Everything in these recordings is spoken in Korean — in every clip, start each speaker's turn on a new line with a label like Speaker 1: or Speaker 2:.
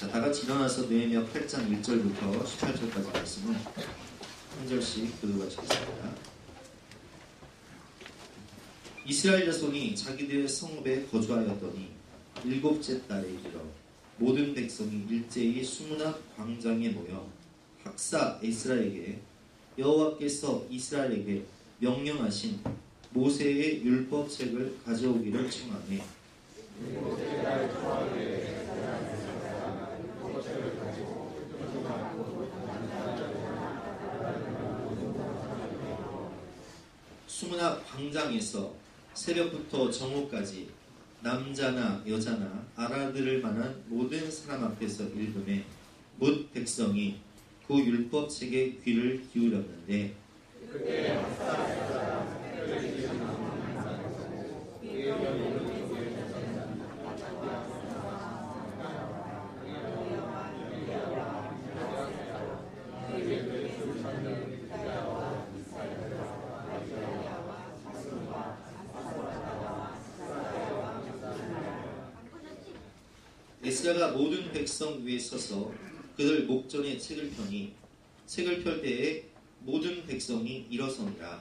Speaker 1: 자, 다 같이 일어나서 느헤미야 8장 1절부터 18절까지 말씀은 한 절씩 교독하시겠습니다. 이스라엘 자손이 자기들의 성읍에 거주하였더니 일곱째 달에 이르러 모든 백성이 일제히 수문학 광장에 모여 학사 에스라에게 여호와께서 이스라엘에게 명령하신 모세의 율법책을 가져오기를 청하매 수문학 광장에서 새벽부터 정오까지 남자나 여자나 알아들을 만한 모든 사람 앞에서 읽음에 뭇 백성이 그 율법책에 귀를 기울였는데 에스라가 모든 백성 위에 서서 그들 목전에 책을 펴니 책을 펼 때에 모든 백성이 일어서니라.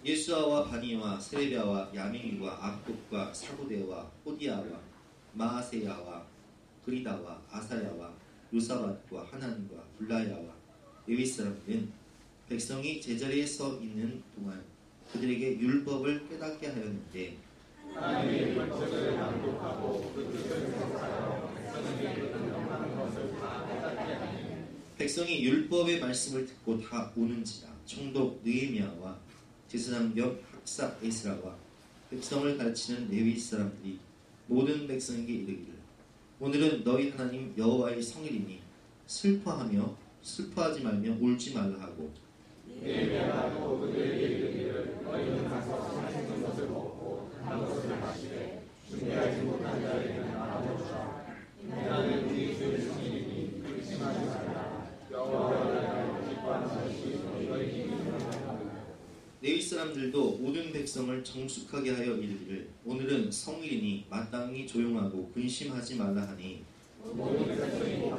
Speaker 1: 예수아와 바니와 세레비아와 야민과 악국과 사구대와 호디아와 마아세야와 그리다와 아사야와 요사밧과 하난과 블라야와 레위 사람들은 백성이 제자리에 서 있는 동안 그들에게 율법을 깨닫게 하였는데 하나님의 율법을 낭독하고 그 뜻을 해석하여 백성에게 명령하는 것을 다 깨닫게 하니 백성이 율법의 말씀을 듣고 다 우는지라. 총독 느헤미야와 제사장 겸 학사 에스라와 백성을 가르치는 레위 사람들이 모든 백성에게 이르기를 오늘은 너희 하나님 여호와의 성일이니 슬퍼하지 말며 울지 말라 하고 느헤미야가 또 그들에게 이르기를 너희는 가서 맛있는 것을 먹고 단 것을 마시되 준비하지 못한 자에게는 나눠주라. 이는 우리 주의 성일이니 의심하지 말라. 여호와를 기뻐하는 것이 너희에게 이르노라. 레위 사람들도 모든 백성을 정숙하게 하여 이르기를 오늘은 성일이니 마땅히 조용하고 근심하지 말라 하니 모든 백성이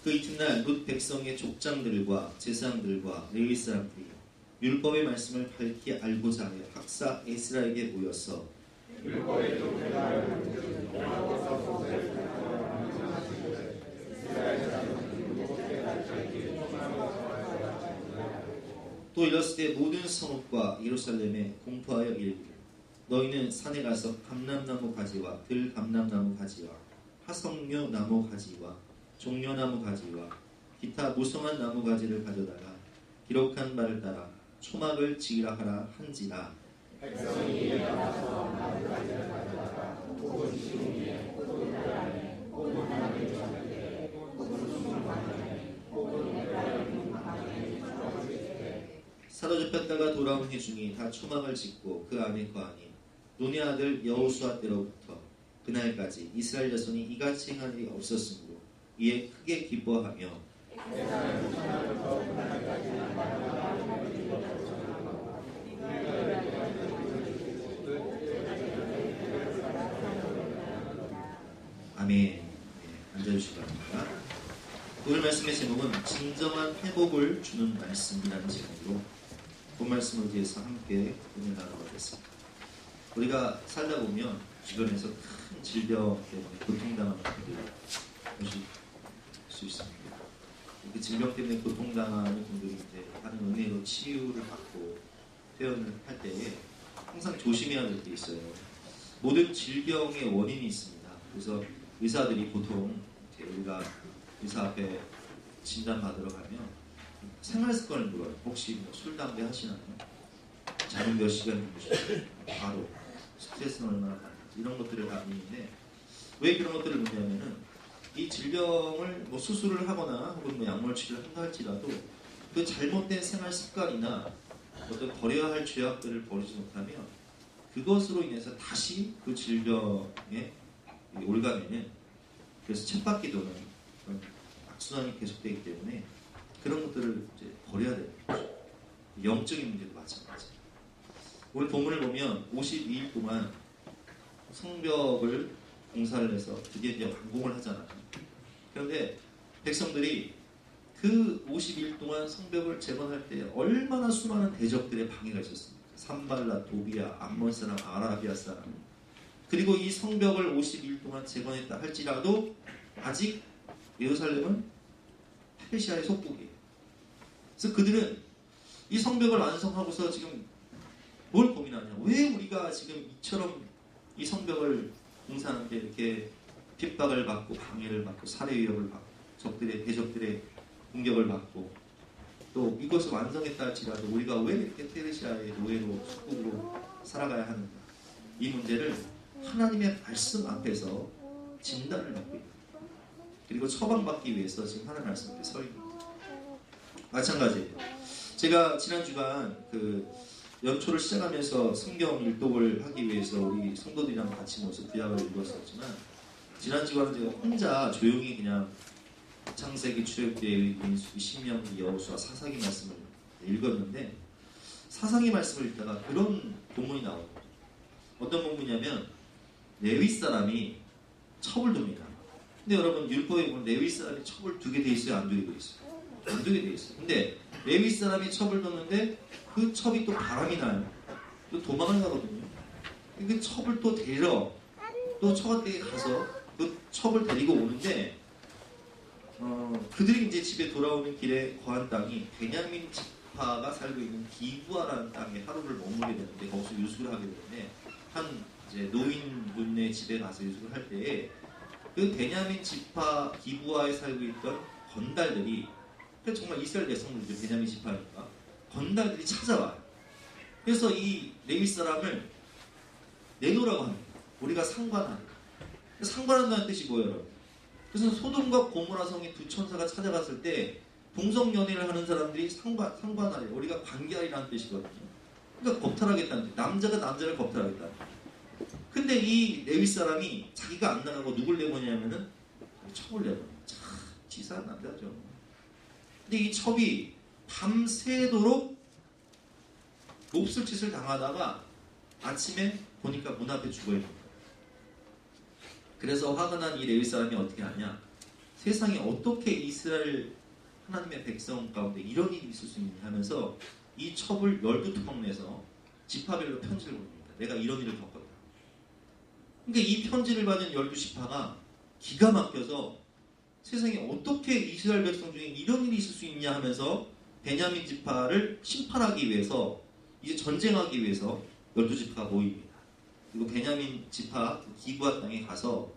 Speaker 1: 그 이튿날 룻 백성의 족장들과 제사장들과 레위 사람들이 율법의 말씀을 밝히 알고자 하여 학사 에스라에게 모였어 율법의 또 이렀을 때 모든 성읍과 예루살렘에 공포하여 이르기를 너희는 산에 가서 감람나무 가지와 들감람나무 가지와 하석류 나무 가지와 종려나무 가지와 기타 무성한 나무 가지를 가져다가 기록한 바를 따라 초막을 지으라 하라 한지라. 백성이 일어나서 나무 가지를 가져다가 혹은 지붕 위에 혹은 물 안에 혹은 하나님의 전에 혹은 수문 방에 혹은 에브라임 방에 쳐주시되 사로잡혔다가 돌아온 회중이 다 초막을 짓고 그 안에 거하니 눈의 아들 여호수아 때로부터 그날까지 이스라엘 자손이 이같이 행한 일이 없었으므로 이에 크게 기뻐하며 아멘. 네, 앉아주시기 바랍니다. 오늘 말씀의 제목은 진정한 회복을 주는 말씀이라는 제목으로 본 말씀을 위해서 함께 은혜 나눠보겠습니다. 우리가 살다 보면 주변에서 큰 질병 때문에 고통당하는 분들이 오실 수 있습니다. 그 질병 때문에 고통당하는 분들이 이제 하는 은혜로 치유를 받고 퇴원을 할 때에 항상 조심해야 될 게 있어요. 모든 질병의 원인이 있습니다. 그래서 의사들이 보통 우리가 의사 앞에 진단받으러 가면 생활 습관을 물어요. 혹시 술, 담배 하시나요? 잠은 몇 시간 주무시나요? 바로 스트레스는 얼마나 받는지 이런 것들을 다 묻는데 왜 그런 것들을 묻냐면은 이 질병을 수술을 하거나 혹은 약물 치료를 한다 할지라도 그 잘못된 생활 습관이나 어떤 버려야 할 죄악들을 버리지 못하면 그것으로 인해서 다시 그 질병에 올가매는, 그래서 쳇바퀴도는 그런 악순환이 계속되기 때문에 그런 것들을 이제 버려야 되는 거죠. 영적인 문제도 마찬가지예요. 오늘 본문을 보면 52일 동안 성벽을 공사를 해서 드디어 이제 완공을 하잖아요. 그런데 백성들이 그 50일 동안 성벽을 재건할 때 얼마나 수많은 대적들의 방해가 있었습니까? 산발라, 도비아, 암몬 사람, 아라비아 사람. 그리고 이 성벽을 50일 동안 재건했다 할지라도 아직 예루살렘은 페르시아의 속국이에요. 그래서 그들은 이 성벽을 완성하고서 지금 뭘 고민하냐? 왜 우리가 지금 이처럼 이 성벽을 공사하는데 이렇게 핍박을 받고 방해를 받고 살해 위협을 받고 대적들의 공격을 받고 또 이것을 완성했다 할지라도 우리가 왜 이렇게 페르시아의 노예로 속국으로 살아가야 하는가? 이 문제를 하나님의 말씀 앞에서 진단을 받고 있다. 그리고 처방받기 위해서 지금 하나님 말씀 앞에 서 있는 거죠. 마찬가지예요. 제가 지난 주간 그 연초를 시작하면서 성경 일독을 하기 위해서 우리 성도들이랑 같이 모여서 구약을 읽었었지만, 지난 주간은 제가 혼자 조용히 그냥 창세기, 출애굽기, 민수기, 신명기, 여호수아, 사사기 말씀을 읽었는데, 사사기 말씀을 읽다가 그런 본문이 나오거든요. 어떤 본문이냐면 레위 사람이 첩을 둡니다. 근데 여러분 율법에 보면 레위 사람이 첩을 두게 돼 있어요? 안 두게 돼 있어요? 안 두게 돼 있어요. 근데 레위 사람이 첩을 뒀는데 그 첩이 또 바람이 나요. 또 도망을 가거든요. 그 첩을 또 데리러 또 처갓댁에 가서 그 첩을 데리고 오는데 그들이 이제 집에 돌아오는 길에 거한 땅이 베냐민 지파가 살고 있는 기브아라는 땅에 하루를 머물게 되는데, 거기서 유숙을 하게 되는데 한 이제 노인분의 집에 가서 유숙을 할 때에 그 베냐민 지파 기브아에 살고 있던 건달들이, 정말 이스라엘 백성들이죠. 베냐민 지파니까 건달들이 찾아와요. 그래서 이 레위 사람을 내놓으라고 합니다. 우리가 상관하라. 상관한다는 뜻이 뭐예요, 여러분? 그래서 소돔과 고모라 성의 두 천사가 찾아갔을 때 동성연애를 하는 사람들이 상관하래. 우리가 관계하리라는 뜻이거든요. 그러니까 겁탈하겠다는 뜻. 남자가 남자를 겁탈하겠다. 근데 이 레위 사람이 자기가 안 나가고 누굴 내보냐면은 첩을 내보내요. 참 치사한 남자죠. 근데 이 첩이 밤새도록 몹쓸 짓을 당하다가 아침에 보니까 문 앞에 죽어있는 거예요. 그래서 화가 난 이 레위 사람이 어떻게 하냐? 세상에 어떻게 이스라엘 하나님의 백성 가운데 이런 일이 있을 수 있냐 하면서 이 첩을 12토막 내서 지파별로 편지를 보냅니다. 내가 이런 일을 겪었다. 그러니까 이 편지를 받은 12지파가 기가 막혀서 세상에 어떻게 이스라엘 백성 중에 이런 일이 있을 수 있냐 하면서 베냐민 지파를 심판하기 위해서, 이제 전쟁하기 위해서 12지파가 모입니다. 그리고 베냐민 지파 기브아 땅에 가서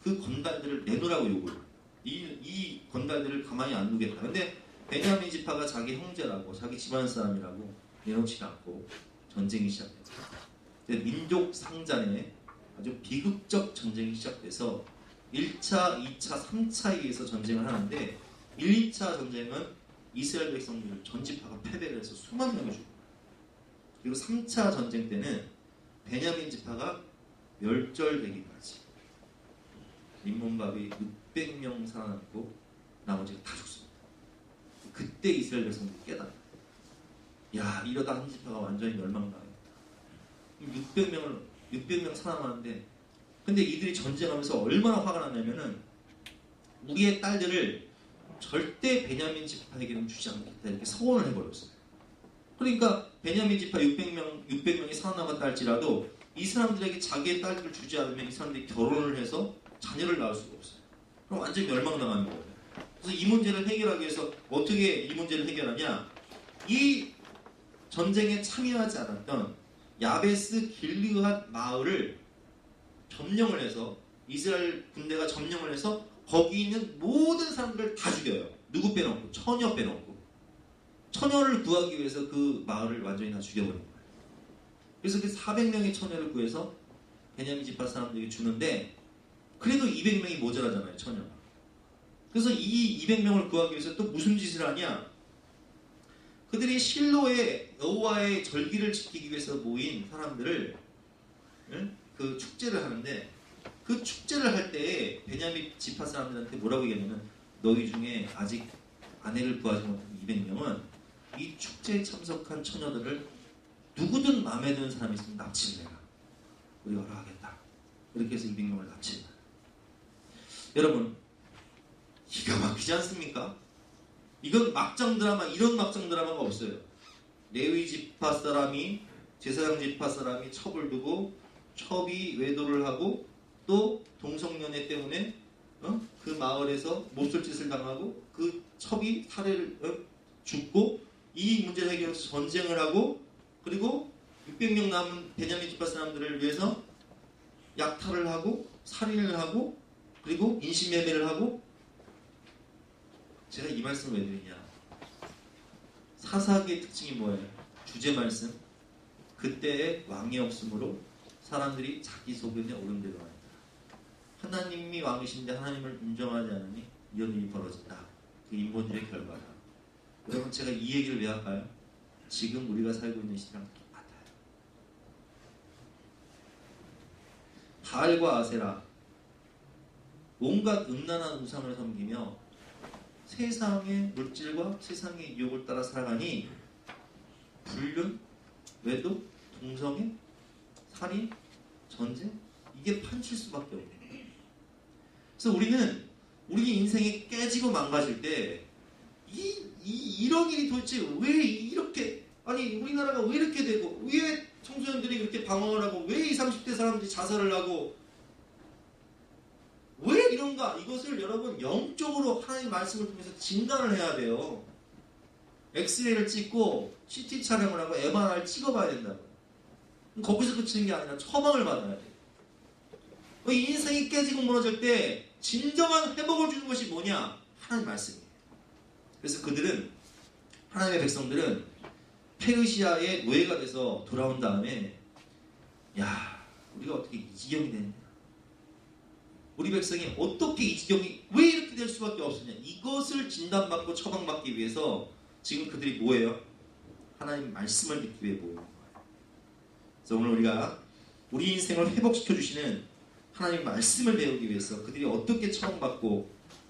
Speaker 1: 그 건달들을 내놓으라고 요구를. 이 건달들을 가만히 안 두겠다. 근데 베냐민 지파가 자기 형제라고, 자기 집안 사람이라고 내놓지 않고 전쟁이 시작됐죠. 민족 상잔에 아주 비극적 전쟁이 시작돼서 1차, 2차, 3차에 의해서 전쟁을 하는데, 1, 2차 전쟁은 이스라엘 백성들 전지파가 패배를 해서 수만 명이 죽어요. 그리고 3차 전쟁 때는 베냐민 지파가 멸절되기까지 림몬밥이 600명 살아남고 나머지가 다 죽습니다. 그때 이스라엘 백성들이 깨달아요. 야, 이러다 한 지파가 완전히 멸망당해요. 600명 살아남았는데, 근데 이들이 전쟁하면서 얼마나 화가 났냐면은 우리의 딸들을 절대 베냐민 지파에게는 주지 않겠다 이렇게 서원을 해버렸어요. 그러니까 베냐민 지파 600명이 살아남았다 할지라도 이 사람들에게 자기의 딸들을 주지 않으면 이 사람들이 결혼을 해서 자녀를 낳을 수가 없어요. 그럼 완전히 멸망당하는 거예요. 그래서 이 문제를 해결하기 위해서 어떻게 이 문제를 해결하냐? 이 전쟁에 참여하지 않았던 야베스 길르앗 마을을 점령을 해서, 이스라엘 군대가 점령을 해서 거기 있는 모든 사람들을 다 죽여요. 누구 빼놓고, 처녀 빼놓고. 처녀를 구하기 위해서 그 마을을 완전히 다 죽여버린 거예요. 그래서 그 400명의 처녀를 구해서 베냐민 지파 사람들에게 주는데, 그래도 200명이 모자라잖아요, 처녀가. 그래서 이 200명을 구하기 위해서 또 무슨 짓을 하냐? 그들이 실로의 여호와의 절기를 지키기 위해서 모인 사람들을 응? 그 축제를 하는데 그 축제를 할 때에 베냐민 지파 사람들한테 뭐라고 얘기하냐면 너희 중에 아직 아내를 구하지 못한 200명은 이 축제에 참석한 처녀들을 누구든 마음에 드는 사람이 있으면 납치를 해라. 우리가 허락하겠다. 이렇게 해서 200명을 납치했다. 여러분, 기가 막히지 않습니까? 이건 막장 드라마, 이런 막장 드라마가 없어요. 레위 지파 사람이, 제사장 지파 사람이 첩을 두고 첩이 외도를 하고 또 동성연애 때문에 그 마을에서 몹쓸짓을 당하고 그 첩이 살해를 죽고 이 문제를 해결해서 전쟁을 하고 그리고 600명 남은 베냐민 지파 사람들을 위해서 약탈을 하고 살인을 하고 그리고 인신매매를 하고. 제가 이 말씀을 왜 드리냐, 사사기의 특징이 뭐예요? 주제 말씀. 그때의 왕이 없으므로 사람들이 자기 소견에 옳은 대로 한다. 하나님이 왕이신데 하나님을 인정하지 않으니 이런 일이 벌어진다. 그 인본주의의 결과다. 여러분, 제가 이 얘기를 왜 할까요? 지금 우리가 살고 있는 시대랑 똑같아요. 바알과 아세라, 온갖 음란한 우상을 섬기며 세상의 물질과 세상의 유혹을 따라 살아가니 불륜, 외도, 동성애, 살인, 전쟁, 이게 판칠 수밖에 없네요. 그래서 우리는 우리 인생이 깨지고 망가질 때 이런 일이 도대체 왜 이렇게, 아니 우리나라가 왜 이렇게 되고 왜 청소년들이 그렇게 방황을 하고 왜 20, 30대 사람들이 자살을 하고 왜 이런가? 이것을 여러분 영적으로 하나님의 말씀을 통해서 진단을 해야 돼요. 엑스레이를 찍고 CT 촬영을 하고 MRI를 찍어봐야 된다고. 거기서 그치는 게 아니라 처방을 받아야 돼요. 이 인생이 깨지고 무너질 때 진정한 회복을 주는 것이 뭐냐? 하나님의 말씀이에요. 그래서 그들은, 하나님의 백성들은 페르시아의 노예가 돼서 돌아온 다음에 야, 우리가 어떻게 이 지경이 됐냐? 우리 백성이 어떻게 이 지경이 왜 이렇게 될 수밖에 없었냐? 이것을 진단받고 처방받기 위해서 지금 그들이 뭐예요? 하나님 말씀을 듣기 위해 모이는 거예요. 그래서 오늘 우리가 우리 인생을 회복시켜주시는 하나님 말씀을 배우기 위해서 그들이 어떻게 처방받고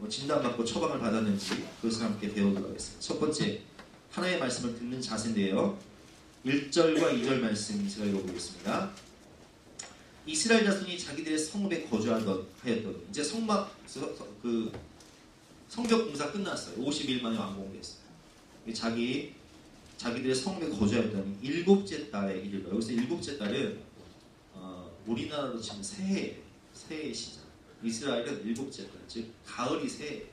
Speaker 1: 진단받고 처방을 받았는지 그것을 함께 배우도록 하겠습니다. 첫 번째, 하나님의 말씀을 듣는 자세인데요. 1절과 2절 말씀 제가 읽어보겠습니다. 이스라엘 자손이 자기들의 성읍에 거주하였더니 이제 성벽 공사 끝났어요. 50일 만에 완공됐어요. 자기들의 성읍에 거주하였더니 일곱째 달에 이르러, 여기서 일곱째 달은 우리나라로 치면 새해의 시작. 이스라엘은 일곱째 달, 즉 가을이 새해.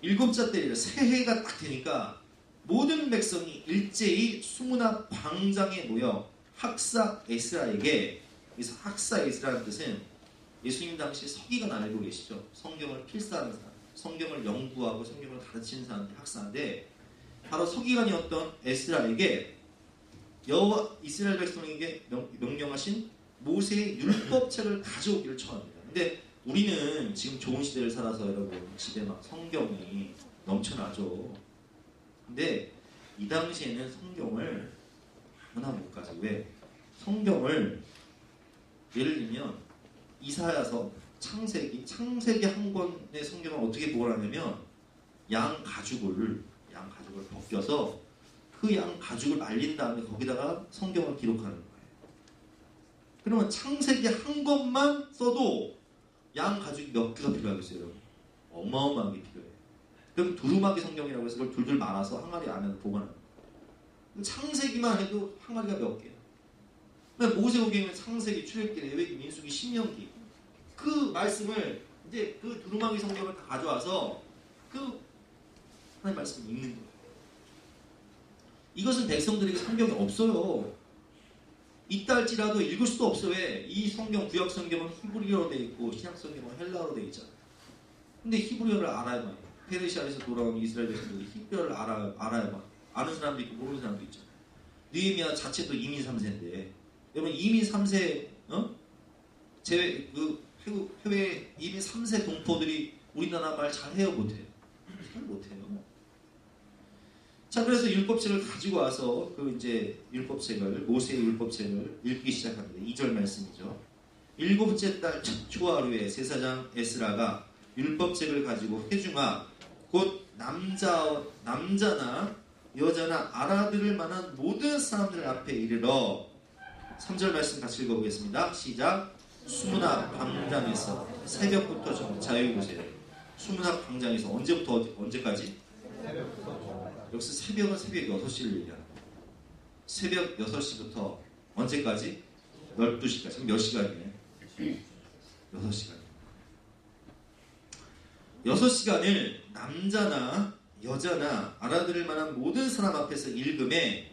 Speaker 1: 일곱째 달이라 새해가 딱 되니까 모든 백성이 일제히 수문 앞 광장에 모여 학사 에스라에게, 여기서 학사 에스라는 뜻은 예수님 당시 서기관 알고 계시죠? 성경을 필사하는 사람, 성경을 연구하고 성경을 가르치는 사람들이 학사인데, 바로 서기관이었던 에스라에게 여호와 이스라엘 백성에게 명령하신 모세의 율법책을 가져오기를 청합니다. 근데 우리는 지금 좋은 시대를 살아서 여러분 집에 막 성경이 넘쳐나죠. 근데 이 당시에는 성경을 아무나 못 가져. 왜? 성경을 예를 들면 이사야서, 창세기 한 권의 성경을 어떻게 보관하냐면 양 가죽을 벗겨서 그 양 가죽을 말린 다음에 거기다가 성경을 기록하는 거예요. 그러면 창세기 한 권만 써도 양 가죽이 몇 개가 필요하겠어요, 여러분? 어마어마하게 필요해요. 그럼 두루마기 성경이라고 해서 그걸 둘둘 말아서 항아리 안에 보관합니다. 창세기만 해도 항아리가 몇 개야. 모세오경이면 창세기, 출애굽기, 레위기, 민수기, 신명기, 그 말씀을 이제 그 두루마기 성경을 다 가져와서 그 하나님 말씀을 읽는 거예요. 이것은 백성들에게 성경이 없어요. 있다 할지라도 읽을 수도 없어요. 왜? 이 성경, 구약 성경은 히브리어로 되어 있고 신약 성경은 헬라어로 되어 있잖아요. 근데 히브리어를 알아야만 해요. 페르시아에서 돌아온 이스라엘 백성들이 히브리어를 알아야만 해요. 아는 사람도 있고 모르는 사람도 있잖아요. 느헤미야 자체도 이민 3세인데, 여러분 이민 3세 해외 이민 3세 동포들이 우리나라 말 잘해요, 못해요? 잘 못해요. 자, 그래서 율법책을 가지고 와서 그 이제 율법책을, 모세의 율법책을 읽기 시작합니다. 2절 말씀이죠. 일곱째 달 첫 초하루에 제사장 에스라가 율법책을 가지고 회중아 곧 남자나 여자나 알아들을 만한 모든 사람들 앞에 이르러 3절 말씀 같이 읽어보겠습니다. 시작. 수문학 광장에서 새벽부터 좀 자유히 보세요. 수문학 광장에서 언제부터 언제까지? 여기서 새벽은 새벽 6시를 얘기합니다. 새벽 6시부터 언제까지? 12시까지. 그럼 몇 시간이에요? 6시간. 6시간을 남자나 여자나 알아들을 만한 모든 사람 앞에서 읽음에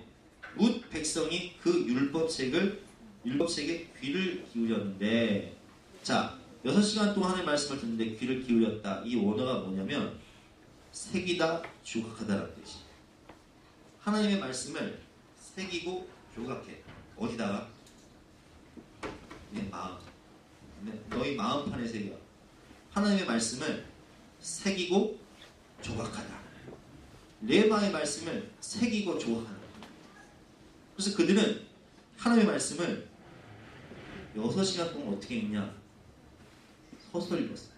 Speaker 1: 뭇 백성이 그 율법책에 귀를 기울였는데, 자, 6시간 동안 하나님의 말씀을 듣는데 귀를 기울였다. 이 원어가 뭐냐면 새기다, 조각하다라는 뜻이에요. 하나님의 말씀을 새기고 조각해. 어디다가? 내 마음. 너희 마음판에 새겨. 하나님의 말씀을 새기고 조각하다. 레마의 말씀을 새기고 조각하는 거예요. 그래서 그들은 하나님의 말씀을 6시간 동안 어떻게 읽냐? 서서 읽었어요.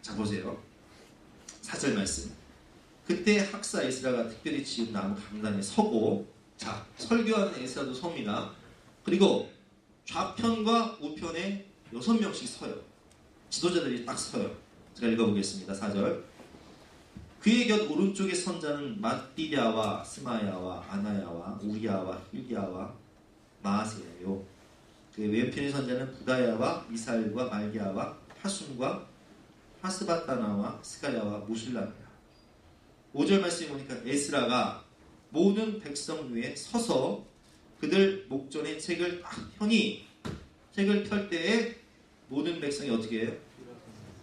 Speaker 1: 자, 보세요. 4절 말씀. 그때 학사 에스라가 특별히 지은 나무 강단에 서고, 자, 설교하는 에스라도 섭니다. 그리고 좌편과 우편에 6명씩 서요. 지도자들이 딱 서요. 제가 읽어보겠습니다. 4절. 그의 곁 오른쪽에 선 자는 마띠랴와 스마야와 아나야와 우리야와 힐기야와 마아세야요. 그의 왼편에 선 자는 부다야와 미사엘과 말기야와 하순과 하스바타나와 스가랴와 무실람이라. 5절 말씀에 보니까 에스라가 모든 백성 위에 서서 그들 목전에 책을 딱 펴니, 책을 펼 때에 모든 백성이 어떻게 해요?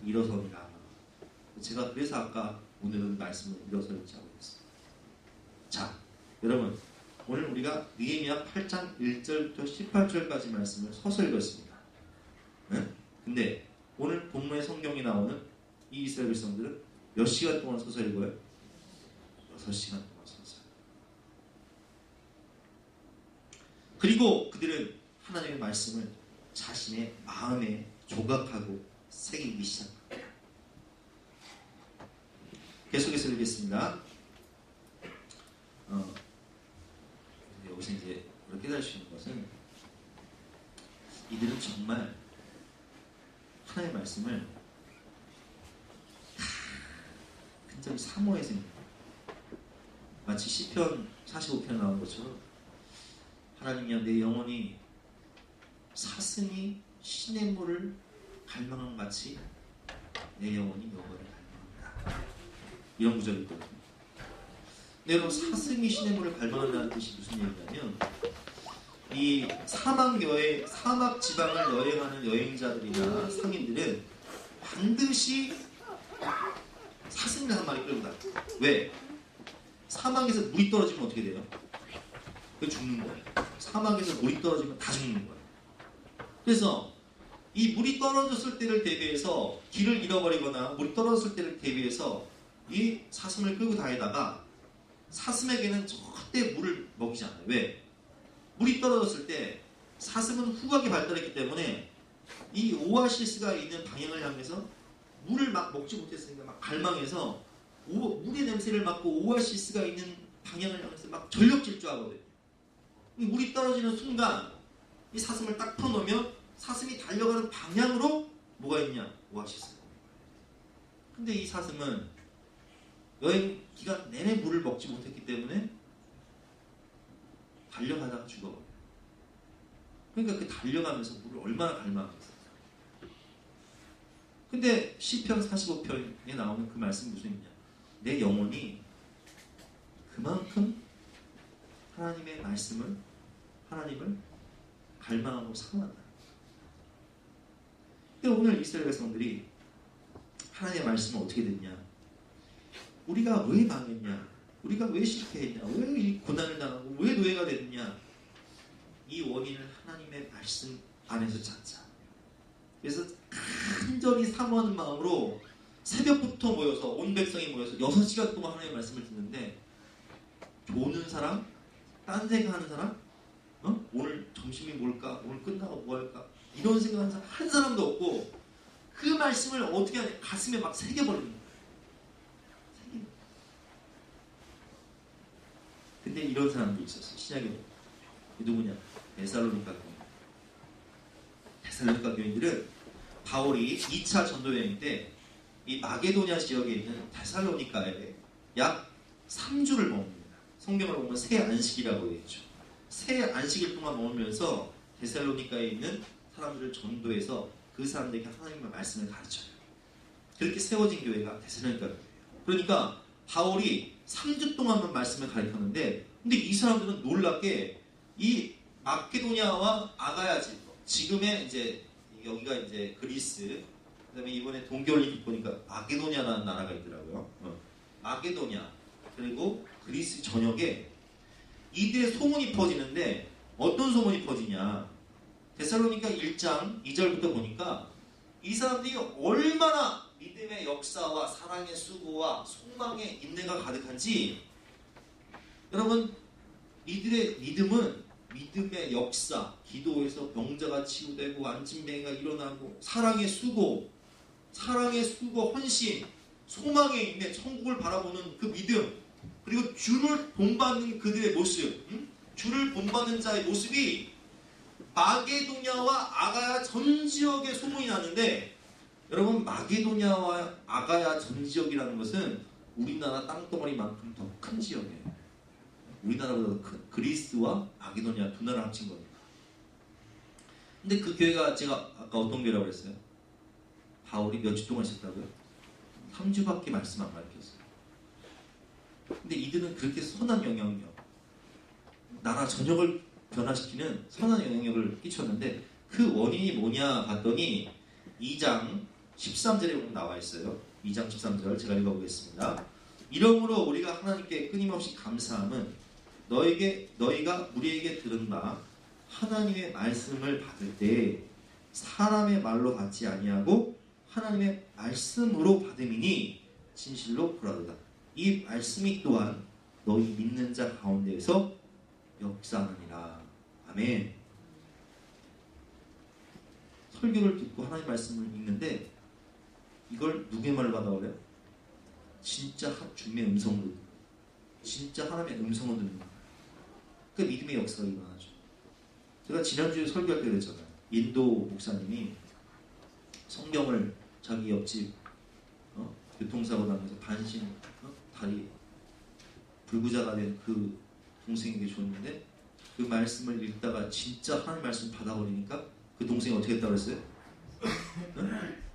Speaker 1: 일어섭니다. 제가 그래서 아까 오늘은 말씀을 일어서 읽자고 했습니다. 자, 여러분, 오늘 우리가 느헤미야 8장 1절부터 18절까지 말씀을 서서 읽었습니다. 네? 근데 오늘 본문의 성경이 나오는 이 이스라엘 백성들은 몇 시간 동안 서서 읽어요? 6시간 동안 서서. 그리고 그들은 하나님의 말씀을 자신의 마음에 조각하고 새기기 시작합니다. 계속해서 읽겠습니다. 여기서 이제 우리가 깨달을 수 있는 것은 이들은 정말 하나님의 말씀을 굉장히 사모해서 마치 시편 45편 나온 것처럼 하나님이여 내 영혼이 사슴이 시냇물을 갈망한 같이 내 영혼이 여호와를 갈망한다. 이런 구절이 있거든요. 근데 여러분, 사슴이 시냇물을 갈망한다는 뜻이 무슨 얘기냐면 이 사막 지방을 여행하는 여행자들이나 상인들은 반드시 사슴을 한 마리 끌고 다녀요. 왜? 사막에서 물이 떨어지면 어떻게 돼요? 그 죽는 거예요. 사막에서 물이 떨어지면 다 죽는 거예요. 그래서 이 물이 떨어졌을 때를 대비해서 길을 잃어버리거나 물이 떨어졌을 때를 대비해서 이 사슴을 끌고 다니다가 사슴에게는 절대 물을 먹이지 않아요. 왜? 물이 떨어졌을 때 사슴은 후각이 발달했기 때문에 이 오아시스가 있는 방향을 향해서 물을 막 먹지 못했으니까 막 갈망해서 물의 냄새를 맡고 오아시스가 있는 방향을 향해서 막 전력 질주하거든요. 물이 떨어지는 순간 이 사슴을 딱 풀어놓으면 사슴이 달려가는 방향으로 뭐가 있냐? 오아시스가 있는 거예요. 근데 이 사슴은 여행 기간 내내 물을 먹지 못했기 때문에 달려가다가 죽어버려요. 그러니까 그 달려가면서 물을 얼마나 갈망하겠어요. 근데 시편 45편에 나오는 그 말씀이 무슨 의미냐? 내 영혼이 그만큼 하나님의 말씀을, 하나님을 갈망하고 사모한다. 근데 오늘 이스라엘 백성들이 하나님의 말씀을 어떻게 듣냐? 우리가 왜 망했냐? 우리가 왜 실패했냐? 왜 이 고난을 당하고 왜 노예가 됐냐? 이 원인을 하나님의 말씀 안에서 찾자. 그래서 간절히 사모하는 마음으로 새벽부터 모여서 온 백성이 모여서 6시간 동안 하나님의 말씀을 듣는데 조는 사람, 딴 생각하는 사람, 오늘 점심이 뭘까, 오늘 끝나고 뭐 할까, 이런 생각하는 사람 한 사람도 없고 그 말씀을 어떻게 하냐, 가슴에 막 새겨버리는 거예요. 근데 이런 사람도 있었어요. 신약에 누구냐? 데살로니가 교인. 데살로니가 교인들은 바울이 2차 전도 여행 때 이 마게도냐 지역에 있는 데살로니카에 약 3주를 머뭅니다. 성경을 보면 새 안식이라고 되어있죠. 새 안식일 동안 머물면서 데살로니카에 있는 사람들을 전도해서 그 사람들에게 하나님의 말씀을 가르쳐요. 그렇게 세워진 교회가 데살로니카 교회예요. 그러니까 바울이 3주 동안만 말씀을 가르쳤는데, 근데 이 사람들은 놀랍게 이 마케도냐와 아가야 지금의 이제 여기가 이제 그리스, 그다음에 이번에 동계올림픽 보니까 마게도냐라는 나라가 있더라고요. 마게도냐 그리고 그리스 전역에 이들의 소문이 퍼지는데, 어떤 소문이 퍼지냐? 데살로니가 1장 2절부터 보니까 이 사람들이 얼마나 믿음의 역사와 사랑의 수고와 소망의 인내가 가득한지, 여러분, 이들의 믿음은 믿음의 역사, 기도에서 병자가 치유되고 안진뱅이가 일어나고 사랑의 수고, 헌신, 소망에 있는 천국을 바라보는 그 믿음, 그리고 주를 본받는 그들의 모습, 주를 본받는 자의 모습이 마게도냐와 아가야 전 지역에 소문이 나는데, 여러분, 마게도냐와 아가야 전 지역이라는 것은 우리나라 땅덩어리만큼 더 큰 지역이에요. 우리나라보다 더 큰 그리스와 마게도냐 두 나라 합친 겁니다. 근데 그 교회가, 제가 아까 어떤 교회라고 그랬어요? 바울이 몇 주 동안 있었다고요? 3주밖에 말씀 안 가르쳤어요. 근데 이들은 그렇게 선한 영향력, 나라 전역을 변화시키는 선한 영향력을 끼쳤는데, 그 원인이 뭐냐 봤더니 2장 13절에 보면 나와 있어요. 2장 13절 제가 읽어보겠습니다. 이러므로 우리가 하나님께 끊임없이 감사함은 너희가 우리에게 들은 바 하나님의 말씀을 받을 때 사람의 말로 받지 아니하고 하나님의 말씀으로 받음이니 진실로 구라도다. 이 말씀이 또한 너희 믿는 자 가운데에서 역사하느니라. 아멘. 설교를 듣고 하나님의 말씀을 읽는데 이걸 누구의 말을 받아오래요? 진짜 주님의 음성으로, 진짜 하나님의 음성을 듣는 거예요. 그 믿음의 역사가 일어나죠. 제가 지난주에 설교할 때 그랬잖아요. 인도 목사님이 성경을 자기 옆집 교통사고 나면서 반신 다리 불구자가 된 그 동생에게 줬는데, 그 말씀을 읽다가 진짜 하나님 말씀 받아버리니까 그 동생이 어떻게 했다고 그랬어요?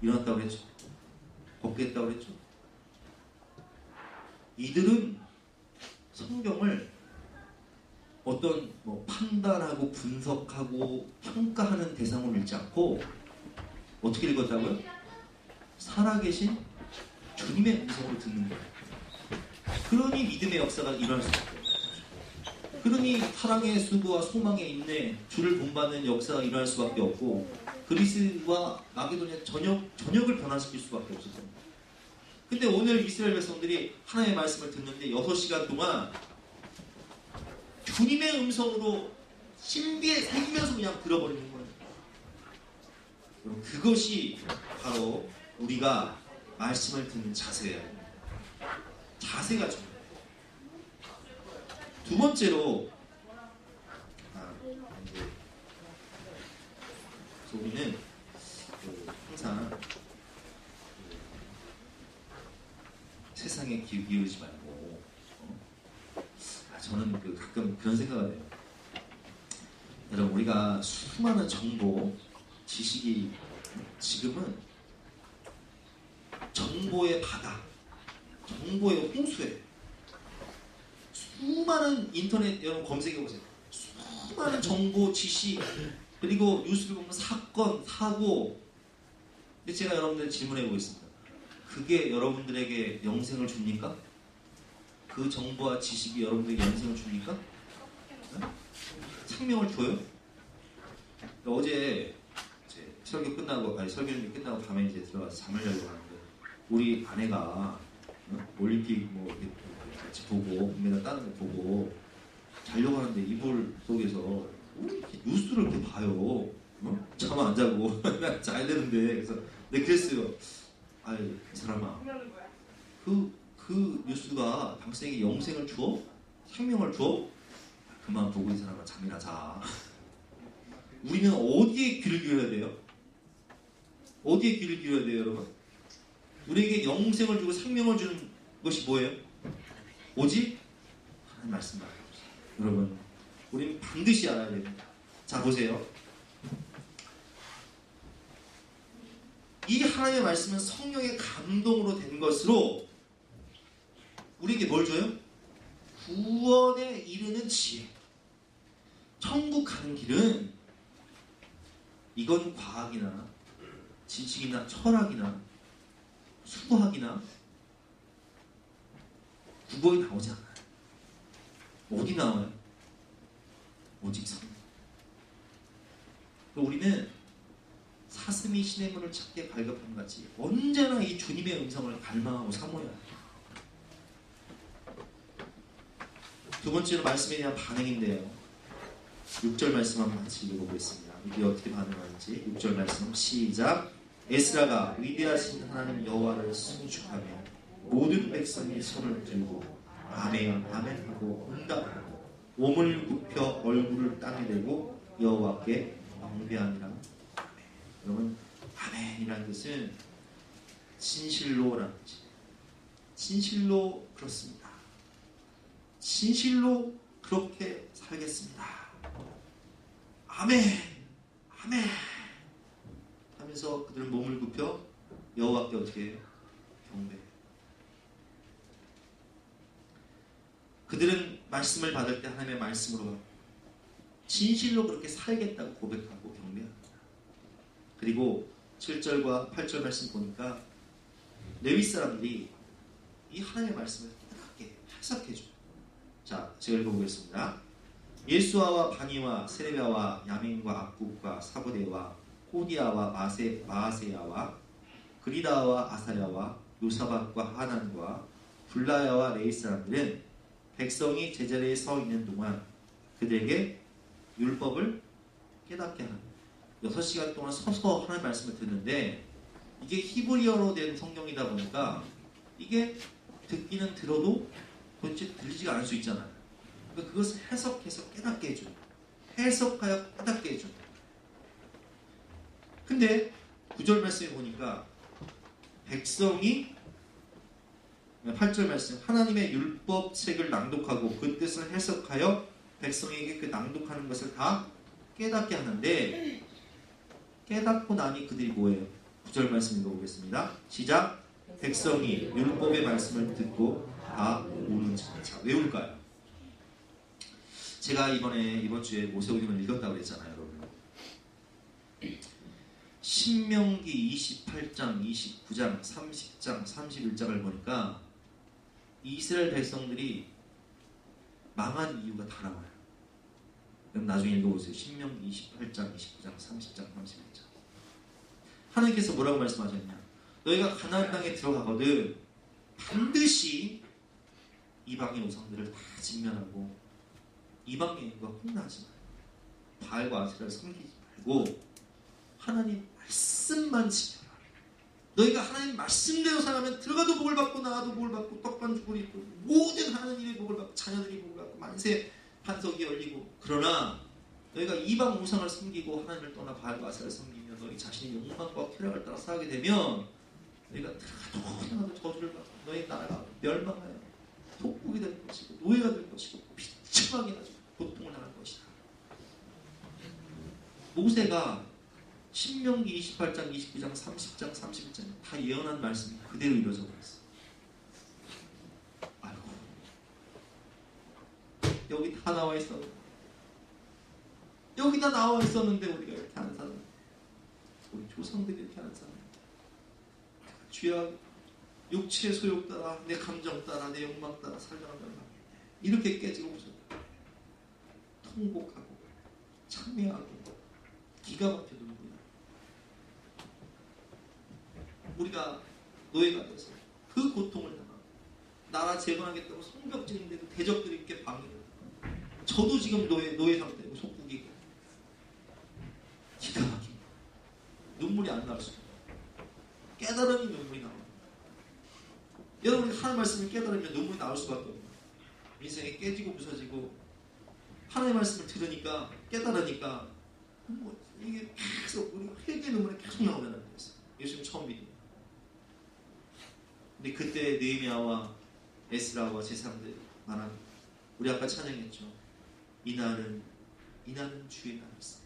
Speaker 1: 일어났다고 그랬죠. 걷게 했다고 그랬죠. 이들은 성경을 어떤 판단하고 분석하고 평가하는 대상으로 읽지 않고 어떻게 읽었다고요? 살아계신 주님의 음성으로 듣는 거예요. 그러니 믿음의 역사가 일어날 수 있어요. 그러니 사랑의 수고와 소망의 인내, 주를 본받는 역사가 일어날 수밖에 없고, 그리스와 마게도냐 전역을 변화시킬 수밖에 없었어요. 근데 오늘 이스라엘 백성들이 하나님의 말씀을 듣는데 6시간 동안 주님의 음성으로 신비에 새기면서 그냥 들어버리는 거예요. 그것이 바로 우리가 말씀을 듣는 자세예요. 자세가 중요해요. 두 번째로, 우리는 항상 세상에 귀 기울이지 말고, 저는 가끔 그런 생각을 해요. 여러분, 우리가 수많은 정보, 지식이 지금은 정보의 바다, 정보의 홍수예요. 수많은 인터넷 여러분 검색해보세요. 수많은 정보, 지식, 그리고 뉴스를 보면 사건, 사고. 근데 제가 여러분들 질문해보겠습니다. 그게 여러분들에게 영생을 줍니까? 그 정보와 지식이 여러분들에게 영생을 줍니까? 네? 생명을 줘요? 어제 설교 끝나고, 설교를 끝나고 밤에 이제 들어가서 잠을 자려고 하는데, 우리 아내가 올림픽 뭐 이렇게 같이 보고 금메달 따는 거 보고 자려고 하는데 이불 속에서 이렇게 뉴스를 이렇게 봐요. 잠 안 자고 자야 되는데 그래서 내가 그랬어요. 아이 사람아, 그 뉴스가 당신에게 영생을 주어? 생명을 주어? 그만 보고 이 사람아 잠이나 자. 우리는 어디에 귀를 기울여야 돼요? 어디에 귀를 기울여야 돼요, 여러분? 우리에게 영생을 주고 생명을 주는 것이 뭐예요? 오직 하나님 말씀만. 여러분, 우리는 반드시 알아야 됩니다. 자, 보세요. 이 하나님의 말씀은 성령의 감동으로 된 것으로 우리에게 뭘 줘요? 구원에 이르는 지혜. 천국 가는 길은 이건 과학이나 지식이나 철학이나 수학이나 국어에 나오지 않아요. 어디 나와요? 오직 성령. 우리는 사슴이 신의 문을 찾게 발급한 같이 언제나 이 주님의 음성을 갈망하고 사모해야 해요. 두 번째로 말씀에 대한 반응인데요. 6절 말씀 한번 같이 읽어보겠습니다. 이게 어떻게 반응하는지. 6절 말씀 시작. 에스라가 위대하신 하나님 여호와를 송축하며 모든 백성이 손을 들고 아멘 아멘 하고 응답하고 몸을 굽혀 얼굴을 땅에 대고 여호와께 경배하니라. 아멘. 여러분, 아멘이라는 것은 진실로라는 뜻이에요. 진실로 그렇습니다. 진실로 그렇게 살겠습니다. 아멘 아멘 하면서 그들은 몸을 굽혀 여호와께 어떻게 해요? 경배해요. 그들은 말씀을 받을 때 하나님의 말씀으로 진실로 그렇게 살겠다고 고백하고 경배합니다. 그리고 7절과 8절 말씀 보니까 레위 사람들이 이 하나님의 말씀을 깨닫게 해석해줘요. 자, 제가 읽어보겠습니다. 예수아와 바니와 세레비아와 야민과 악국과 사부대와 호디아와 마아세야와 그리다와 아사야와 요사박과 하난과 불라야와 레이 사람들은 백성이 제자리에 서 있는 동안 그들에게 율법을 깨닫게 하는 6시간 동안 서서 하나님의 말씀을 듣는데 이게 히브리어로 된 성경이다 보니까 이게 듣기는 들어도 도대체 들리지가 않을 수 있잖아요. 그러니까 그것을 해석해서 깨닫게 해줘요. 해석하여 깨닫게 해줘요. 근데 9절 말씀에 보니까 백성이 8절 말씀 하나님의 율법책을 낭독하고 그 뜻을 해석하여 백성에게 그 낭독하는 것을 다 깨닫게 하는데 깨닫고 나니 그들이 뭐예요? 9절 말씀 읽어보겠습니다. 시작. 백성이 율법의 말씀을 듣고 다 우는지라. 자, 왜 울까요? 제가 이번 주에 모세오경을 읽었다고 그랬잖아요, 여러분. 신명기 28장, 29장, 30장, 31장을 보니까 이스라엘 백성들이 망한 이유가 다 나와요. 그럼 나중에 읽어보세요. 신명기 28장, 29장, 30장, 31장. 하나님께서 뭐라고 말씀하셨냐? 너희가 가나안 땅에 들어가거든 반드시 이방의 우상들을 다 진멸하고 이방인과 혼나지 마요. 바알과 아세라를 섬기지 말고 하나님 말씀만 지켜라. 너희가 하나님 말씀대로 살아가면 들어가도 복을 받고 나가도 복을 받고 떡반죽을 입고 모든 하는 일에 복을 받고 자녀들이 복을 받고 만세 반석이 열리고. 그러나 너희가 이방 우상을 섬기고 하나님을 떠나 바알과 아세라를 섬기면 너희 자신의 욕망과 쾌락을 따라 살게 되면 너희가 들어가도 나가도 저주를 받고 너희 나라가 멸망하여 속국이 될 것이고 노예가 될 것이고 비참하게 나죠. 고통을 당할 것이다. 모세가 신명기 28장, 29장, 30장, 31장 다 예언한 말씀이 그대로 이루어져 버렸어. 아이고, 여기 다 나와 있었는데, 여기 다 나와 있었는데 우리가 이렇게 하는 사람, 우리 조상들이 이렇게 하는 사람, 죄악, 육체의 소욕 따라, 내 감정 따라, 내 욕망 따라 살려가면 이렇게 깨지고 오셨다. 통곡하고 참회하고 기가 막혀 누구야. 우리가 노예가 돼서 그 고통을 당하고 나라 재건하겠다고 성벽 지는데도 대적들이 이렇게 방해해요. 저도 지금 노예 상태고 속국이고 기가 막힙니다. 눈물이 안 나올 수가 없어요. 깨달음이 눈물이 나와요. 여러분이 하나님 말씀을 깨달으면 눈물이 나올 수밖에 없어요. 인생이 깨지고 부서지고 하나님의 말씀을 들으니까 깨달으니까 이게 계속 우리 회개의 눈물이 계속 나오면 안 됐어요. 예수님 처음 믿는. 근데 그때 느헤미야와 에스라와 제사장들 말한 우리 아까 찬양했죠. 이날은 주의 날이세요.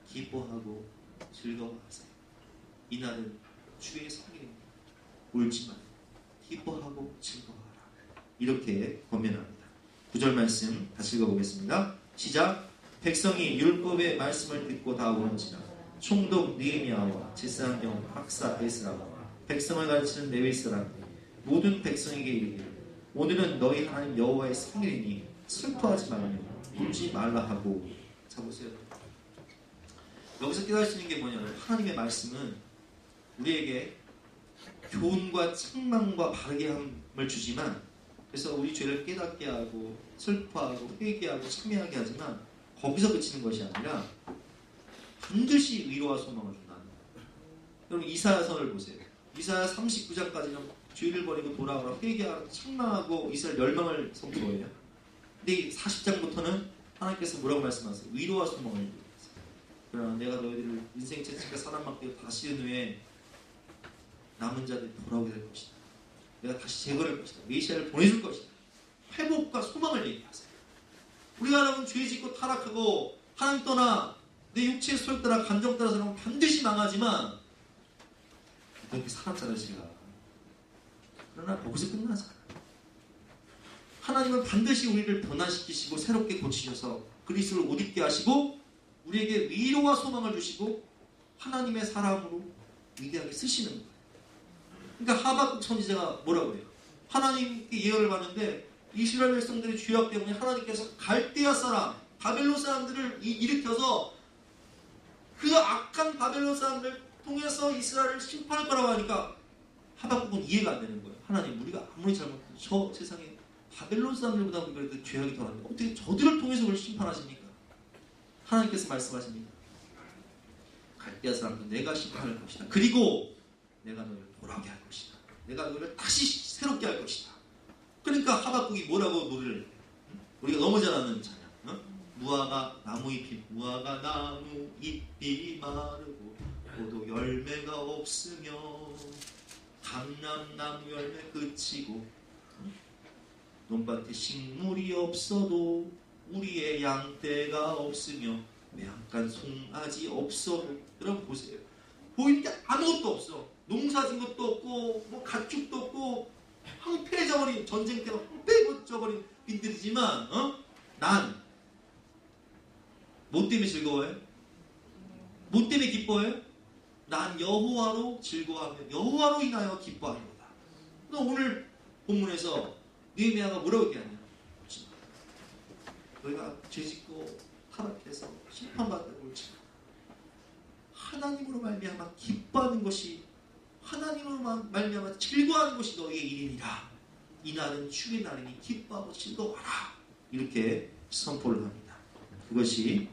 Speaker 1: 기뻐하고 즐거워하세요. 이날은 주의 성일입니다. 울지 말고 기뻐하고 즐거워하라. 이렇게 권면합니다. 9절 말씀 다시 읽어보겠습니다. 시작. 백성이 율법의 말씀을 듣고 다 오는지라 총독 느헤미야와 제사장 박사 에스라와 백성을 가르치는 레위 사람들이 모든 백성에게 이르기를 오늘은 너희 하나님 여호와의 생일이니 슬퍼하지 말며 울지 말라 하고. 자 보세요. 여기서 깨달을 수 있는 게 뭐냐면 하나님의 말씀은 우리에게 교훈과 책망과 바르게 함을 주지만 그래서 우리 죄를 깨닫게 하고 슬퍼하고 회개하고 참여하게 하지만 거기서 그치는 것이 아니라 반드시 위로와 소망을 준다는 거예요. 여러분 이사야서를 보세요. 이사야 39장까지는 죄를 버리고 돌아오라 회개하고 책망하고 이스라엘 멸망을 선포해요. 근데 40장부터는 하나님께서 뭐라고 말씀하세요? 위로와 소망을 주세요. 그러나 내가 너희들을 인생 채찍과 사람 맡기고 다시 은 후에 남은 자들이 돌아오게 될 것이다. 내가 다시 제거할 것이다. 메시아를 보내줄 것이다. 회복과 소망을 얘기하세요. 우리가 여러분 죄 짓고 타락하고 하나님 떠나 내 육체의 소욕 따라 감정 따라 살면 반드시 망하지만 그렇게 살았잖아요 제가. 그러나 거기서 끝나지 않아요. 하나님은 반드시 우리를 변화시키시고 새롭게 고치셔서 그리스도를 옷 입게 하시고 우리에게 위로와 소망을 주시고 하나님의 사람으로 위대하게 쓰시는 거예요. 그러니까 하박국 선지자가 뭐라고 해요? 하나님께 예언을 받는데 이스라엘 백성들의 죄악 때문에 하나님께서 갈대아 사람, 바벨론 사람들을 일으켜서 그 악한 바벨론 사람들을 통해서 이스라엘을 심판할 거라고 하니까 하박국은 이해가 안 되는 거예요. 하나님 우리가 아무리 잘못해도 저 세상에 바벨론 사람들보다 우리가 죄악이 더한데 어떻게 저들을 통해서 우리를 심판하십니까? 하나님께서 말씀하십니다. 갈대아 사람들 내가 심판할 것이다. 그리고 내가 너를 돌아오게 할 것이다. 내가 너를 다시 새롭게 할 것이다. 그러니까 하박국이 뭐라고 노래를 우리가 너무 잘 아는 찬양. 무화과 나무 잎이 마르고 포도 열매가 없으며 감람나무 열매 그치고 논밭에 식물이 없어도 우리의 양떼가 없으며 매한간 송아지 없어도. 여러분 보세요. 보일 게 아무것도 없어. 농사진 것도 없고 뭐 가축도 없고 황폐해져버린 전쟁 때문에 황폐해져버린 빈들이지만 난 뭐 때문에 즐거워해? 뭐 때문에 기뻐해? 난 여호와로 즐거워하며 여호와로 인하여 기뻐하리로다. 오늘 본문에서 느헤미야가 뭐라고 얘기하냐? 너희가 죄짓고 타락해서 심판받다고 울지 하나님으로 말미암아 기뻐하는 것이 하나님으로 말미암아 즐거워하는 것이 너희의 일이니라. 이날은 주의 날이니 기뻐하고 즐거워하라. 이렇게 선포를 합니다. 그것이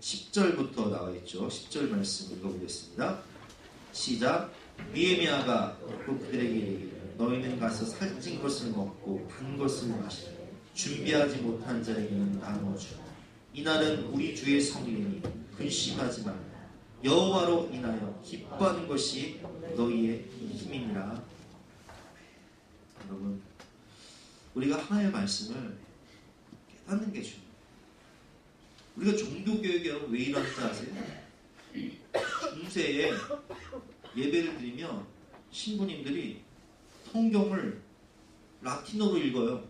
Speaker 1: 10절부터 나와 있죠. 10절 말씀 읽어보겠습니다. 시작. 느헤미야가 또 그들에게 이르기를 너희는 가서 살찐 것을 먹고 단 것을 마시라. 준비하지 못한 자에게는 나눠주라. 이날은 우리 주의 성일이니 근심하지 말라. 여호와로 인하여 기뻐하는 것이 너희의 힘이니라. 여러분 우리가 하나님의 말씀을 깨닫는 게 중요해요. 우리가 종교교육에 왜 이러는지 아세요? 중세에 예배를 드리면 신부님들이 성경을 라틴어로 읽어요.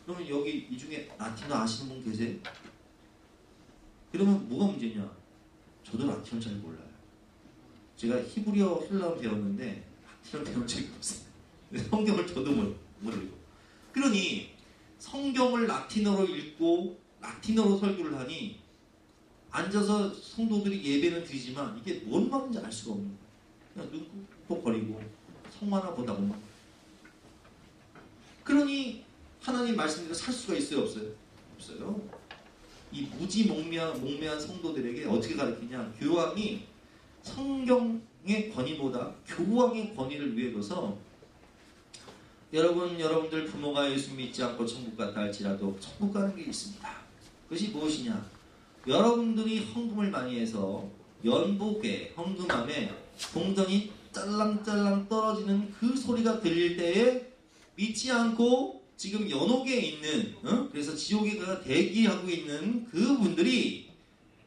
Speaker 1: 그러면 여기 이 중에 라틴어 아시는 분 계세요? 그러면 뭐가 문제냐? 저도 라틴어 잘 몰라요. 제가 히브리어 헬라어 배웠는데 라틴어 배운 적이 없어요. 성경을 저도 못 읽고. 그러니 성경을 라틴어로 읽고 라틴어로 설교를 하니 앉아서 성도들이 예배는 드리지만 이게 뭔 말인지 알 수가 없는 거예요. 그냥 눈 꼭 버리고 성 하나 보다 보면. 그러니 하나님 말씀대로 살 수가 있어요, 없어요? 없어요. 이 무지몽매한 성도들에게 어떻게 가르치냐? 교황이 성경의 권위보다 교황의 권위를 위해서 여러분들 부모가 예수 믿지 않고 천국 갔다 할지라도 천국 가는 게 있습니다. 그것이 무엇이냐? 여러분들이 헌금을 많이 해서 연복에 헌금함에 동전이 짤랑짤랑 떨어지는 그 소리가 들릴 때에 믿지 않고 지금 연옥에 있는 그래서 지옥에 대기하고 있는 그분들이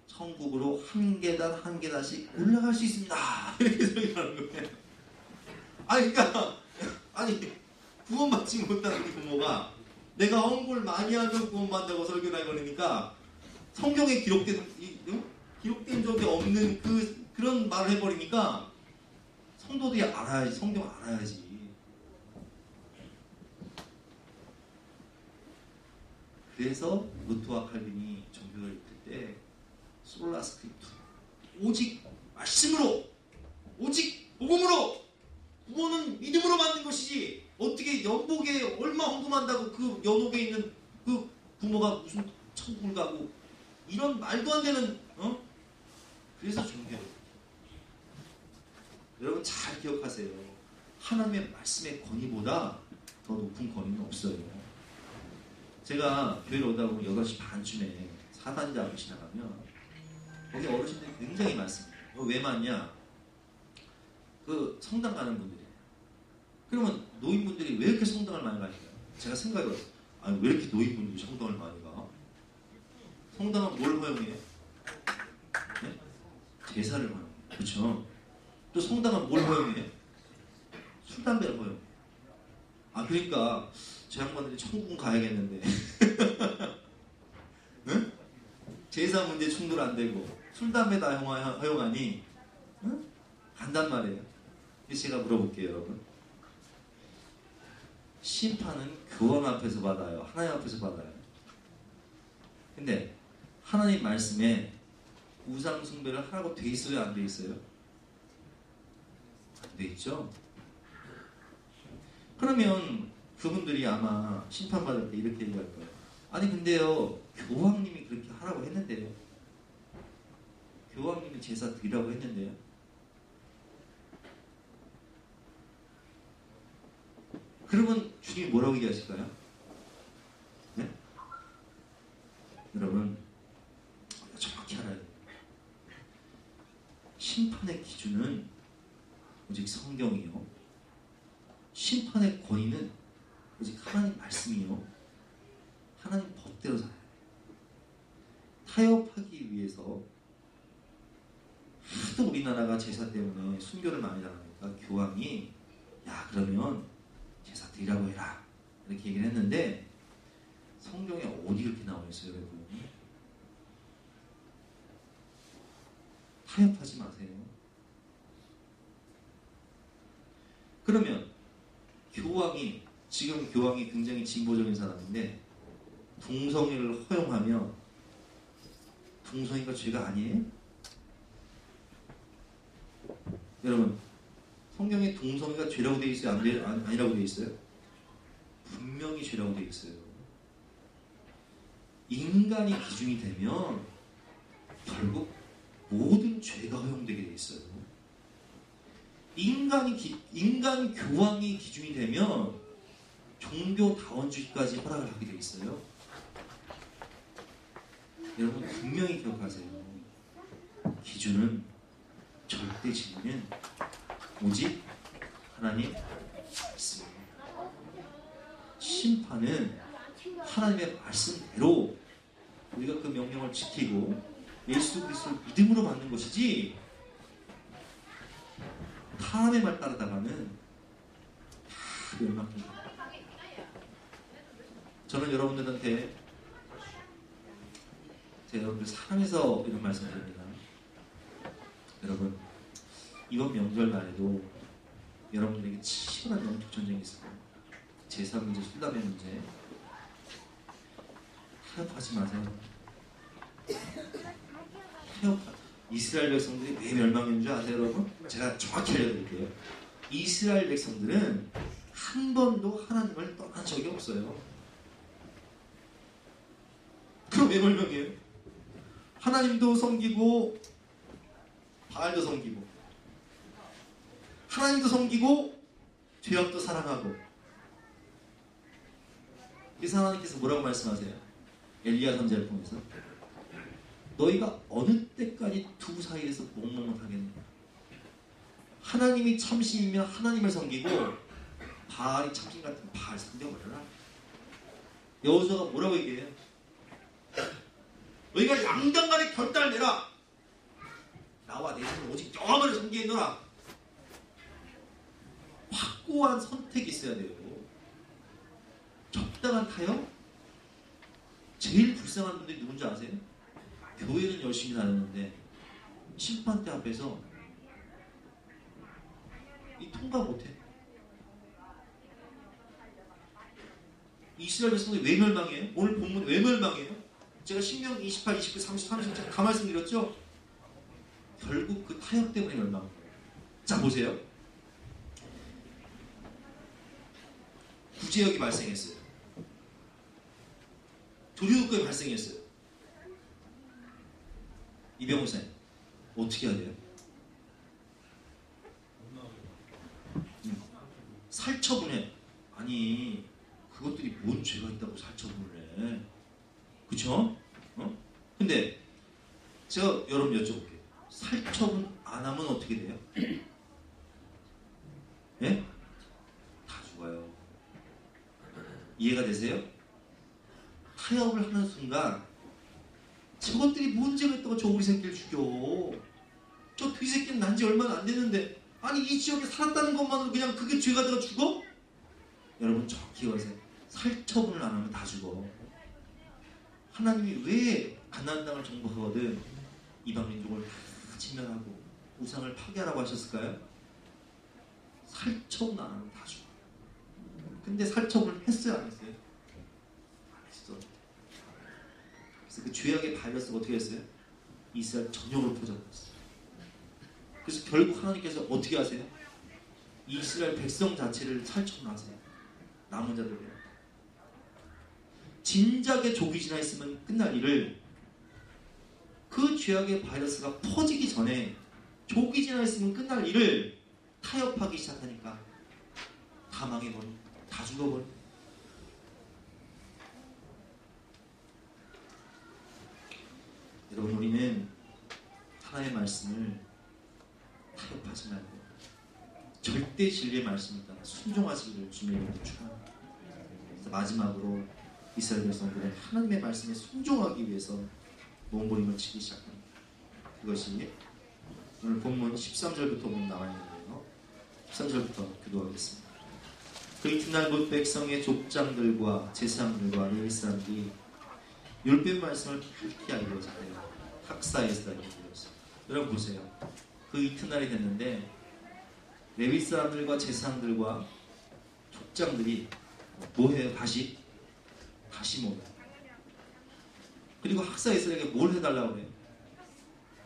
Speaker 1: 천국으로 한 계단 한 계단씩 올라갈 수 있습니다. 이렇게 설교하는 거예요. 아니 구원받지 못하는 우리 부모가 내가 헌금을 많이 하면 구원받는다고 설교를 해버리니까 성경에 기록된 적이 없는 그런 말을 해버리니까 성도들이 알아야지, 성경 알아야지. 그래서 루터와 칼빈이 종교를 읽을 때 솔라 스크립투, 오직 말씀으로, 오직 복음으로, 구원은 믿음으로 받는 것이지 어떻게 연복에 얼마 헌금한다고 그 연옥에 있는 그 부모가 무슨 천국을 가고 이런 말도 안 되는 그래서 종교. 여러분 잘 기억하세요. 하나님의 말씀의 권위보다 더 높은 권위는 없어요. 제가 교회를 오다 보면 8시 반쯤에 사단장을 지나가면 거기 어르신들이 굉장히 많습니다. 왜 많냐? 그 성당 가는 분들이에요. 그러면 노인분들이 왜 이렇게 성당을 많이 가실까요? 제가 생각해 봤어요. 아니 왜 이렇게 노인분들이 성당을 많이 가? 성당은 뭘 허용해요? 네? 제사를 허용해요. 그렇죠? 또 성당은 뭘 허용해요? 술, 담배를 허용해요. 그러니까 저 양반들이 천국은 가야겠는데 응? 제사 문제 충돌 안 되고 술, 담배 다 허용하니 응? 간단 말이에요. 그래서 제가 물어볼게요, 여러분. 심판은 교황 앞에서 받아요? 하나님 앞에서 받아요? 근데 하나님 말씀에 우상 숭배를 하라고 돼 있어요? 안 돼 있어요? 안 돼 있죠? 그러면 그분들이 아마 심판받을 때 이렇게 얘기할 거예요. 아니 근데요, 교황님이 그렇게 하라고 했는데요. 교황님이 제사 드리라고 했는데요. 그러면 주님이 뭐라고 얘기하실까요? 네? 여러분 정확히 알아야 돼요. 심판의 기준은 오직 성경이요. 심판의 권위는 오직 하나님 말씀이요. 하나님 법대로 살아야 돼요. 타협하기 위해서 하도 우리나라가 제사 때문에 순교를 많이 당하니까 교황이 야 그러면 제사 드리라고 해라 이렇게 얘기를 했는데 성경에 어디 그렇게 나와 있어요, 여러분? 타협하지 마세요. 그러면 지금 교황이 굉장히 진보적인 사람인데 동성애를 허용하면 동성애가 죄가 아니에요? 여러분 성경에 동성애가 죄라고 되어 있어요? 아니라고 되어 있어요? 분명히 죄라고 되어 있어요. 인간이 기준이 되면 결국 모든 죄가 허용되게 되어 있어요. 인간 교황이 기준이 되면 종교다원주의까지 허락을 하게 되어 있어요. 여러분 분명히 기억하세요. 기준은 절대 진리는 오직 하나님 말씀입니다. 심판은 하나님의 말씀대로 우리가 그 명령을 지키고 예수 그리스도를 믿음으로 받는 것이지 사람의 말 따르다가는 다 멸망합니다. 저는 여러분들한테 제가 여러분들 사랑해서 이런 말씀 드립니다. 여러분 이번 명절날에도 여러분들에게 치열한 영적 전쟁이 있어요. 제사 문제, 술담배 문제 타협하지 마세요. 이스라엘 백성들이 왜 멸망인 줄 아세요, 여러분? 제가 정확히 알려드릴게요. 이스라엘 백성들은 한 번도 하나님을 떠난 적이 없어요. 그럼 왜 멀명해요? 하나님도 섬기고 바알도 섬기고 하나님도 섬기고 죄악도 사랑하고. 그래서 하나님께서 뭐라고 말씀하세요? 엘리야 선지자를 통해서 너희가 어느 때까지 두 사이에서 몽롱하겠느냐. 하나님이 참신이면 하나님을 섬기고 바알이 참신 같은 바알 섬겨버려라. 여호수아가 뭐라고 얘기해요? 너희가 양당간에 결단을 내라. 나와 내 손을 오직 여호와를 섬기노라. 확고한 선택이 있어야 돼요. 적당한 타협? 제일 불쌍한 분들이 누군지 아세요? 교회는 열심히 다녔는데 심판대 앞에서 통과 못해. 이스라엘 백성들이 왜 멸망해요? 오늘 본문 왜 멸망해요? 제가 신명기 28, 29, 30, 30 다 말씀드렸죠? 결국 그 타협 때문에 멸망해요. 자 보세요. 구제역이 발생했어요. 조류독감이 발생했어요. 이병호 선생님 어떻게 해야 돼요? 살처분해. 아니 그것들이 뭔 죄가 있다고 살처분을 해. 그쵸? 근데 제가 여러분 여쭤볼게요. 살처분 안 하면 어떻게 돼요? 예? 다 죽어요. 이해가 되세요? 타협을 하는 순간 저것들이 문제가 있다고 저 우리 새끼를 죽여. 저 뒤새끼는 난 지 얼마나 안 됐는데 아니 이 지역에 살았다는 것만으로 그냥 그게 죄가 되어 죽어? 여러분 정확히 기억하세요. 살처분을 안 하면 다 죽어. 하나님이 왜 가나안 땅을 정복하거든 이방 민족을 다 진멸하고 우상을 파괴하라고 하셨을까요? 살처분 안 하면 다 죽어. 근데 살처분을 했어요 안 했어요? 안 했어. 그래서 그 죄악의 바이러스가 어떻게 했어요? 이스라엘 전역으로 퍼져버렸어요. 그래서 결국 하나님께서 어떻게 하세요? 이스라엘 백성 자체를 살처분하세요. 남은 자들을. 진작에 족이 지나 있으면 끝날 일을 그 죄악의 바이러스가 퍼지기 전에 족이 지나 있으면 끝날 일을 타협하기 시작하니까 다 망해버려. 다 죽어버려. 여러분 우리는 하나님의 말씀을 타협하지 말고 절대 진리의 말씀을 따라 순종하시기를 주님의 이름으로 축원합니다. 마지막으로 이스라엘 백성들은 하나님의 말씀에 순종하기 위해서 몸부림을 치기 시작합니다. 그것이 오늘 본문 13절부터 보면 나와 있는데요. 13절부터 교도하겠습니다. 그 이튿날 곧 백성의 족장들과 제사장들과 레위 사람들이 율법 말씀을 밝히 알게 되었어요. 학사에서 알게 되었어요. 여러분 보세요. 그 이튿날이 됐는데 레위 사람들과 제사장들과 족장들이 뭐해요? 다시 뭐해요? 그리고 학사에서에게 뭘 해달라고 해요?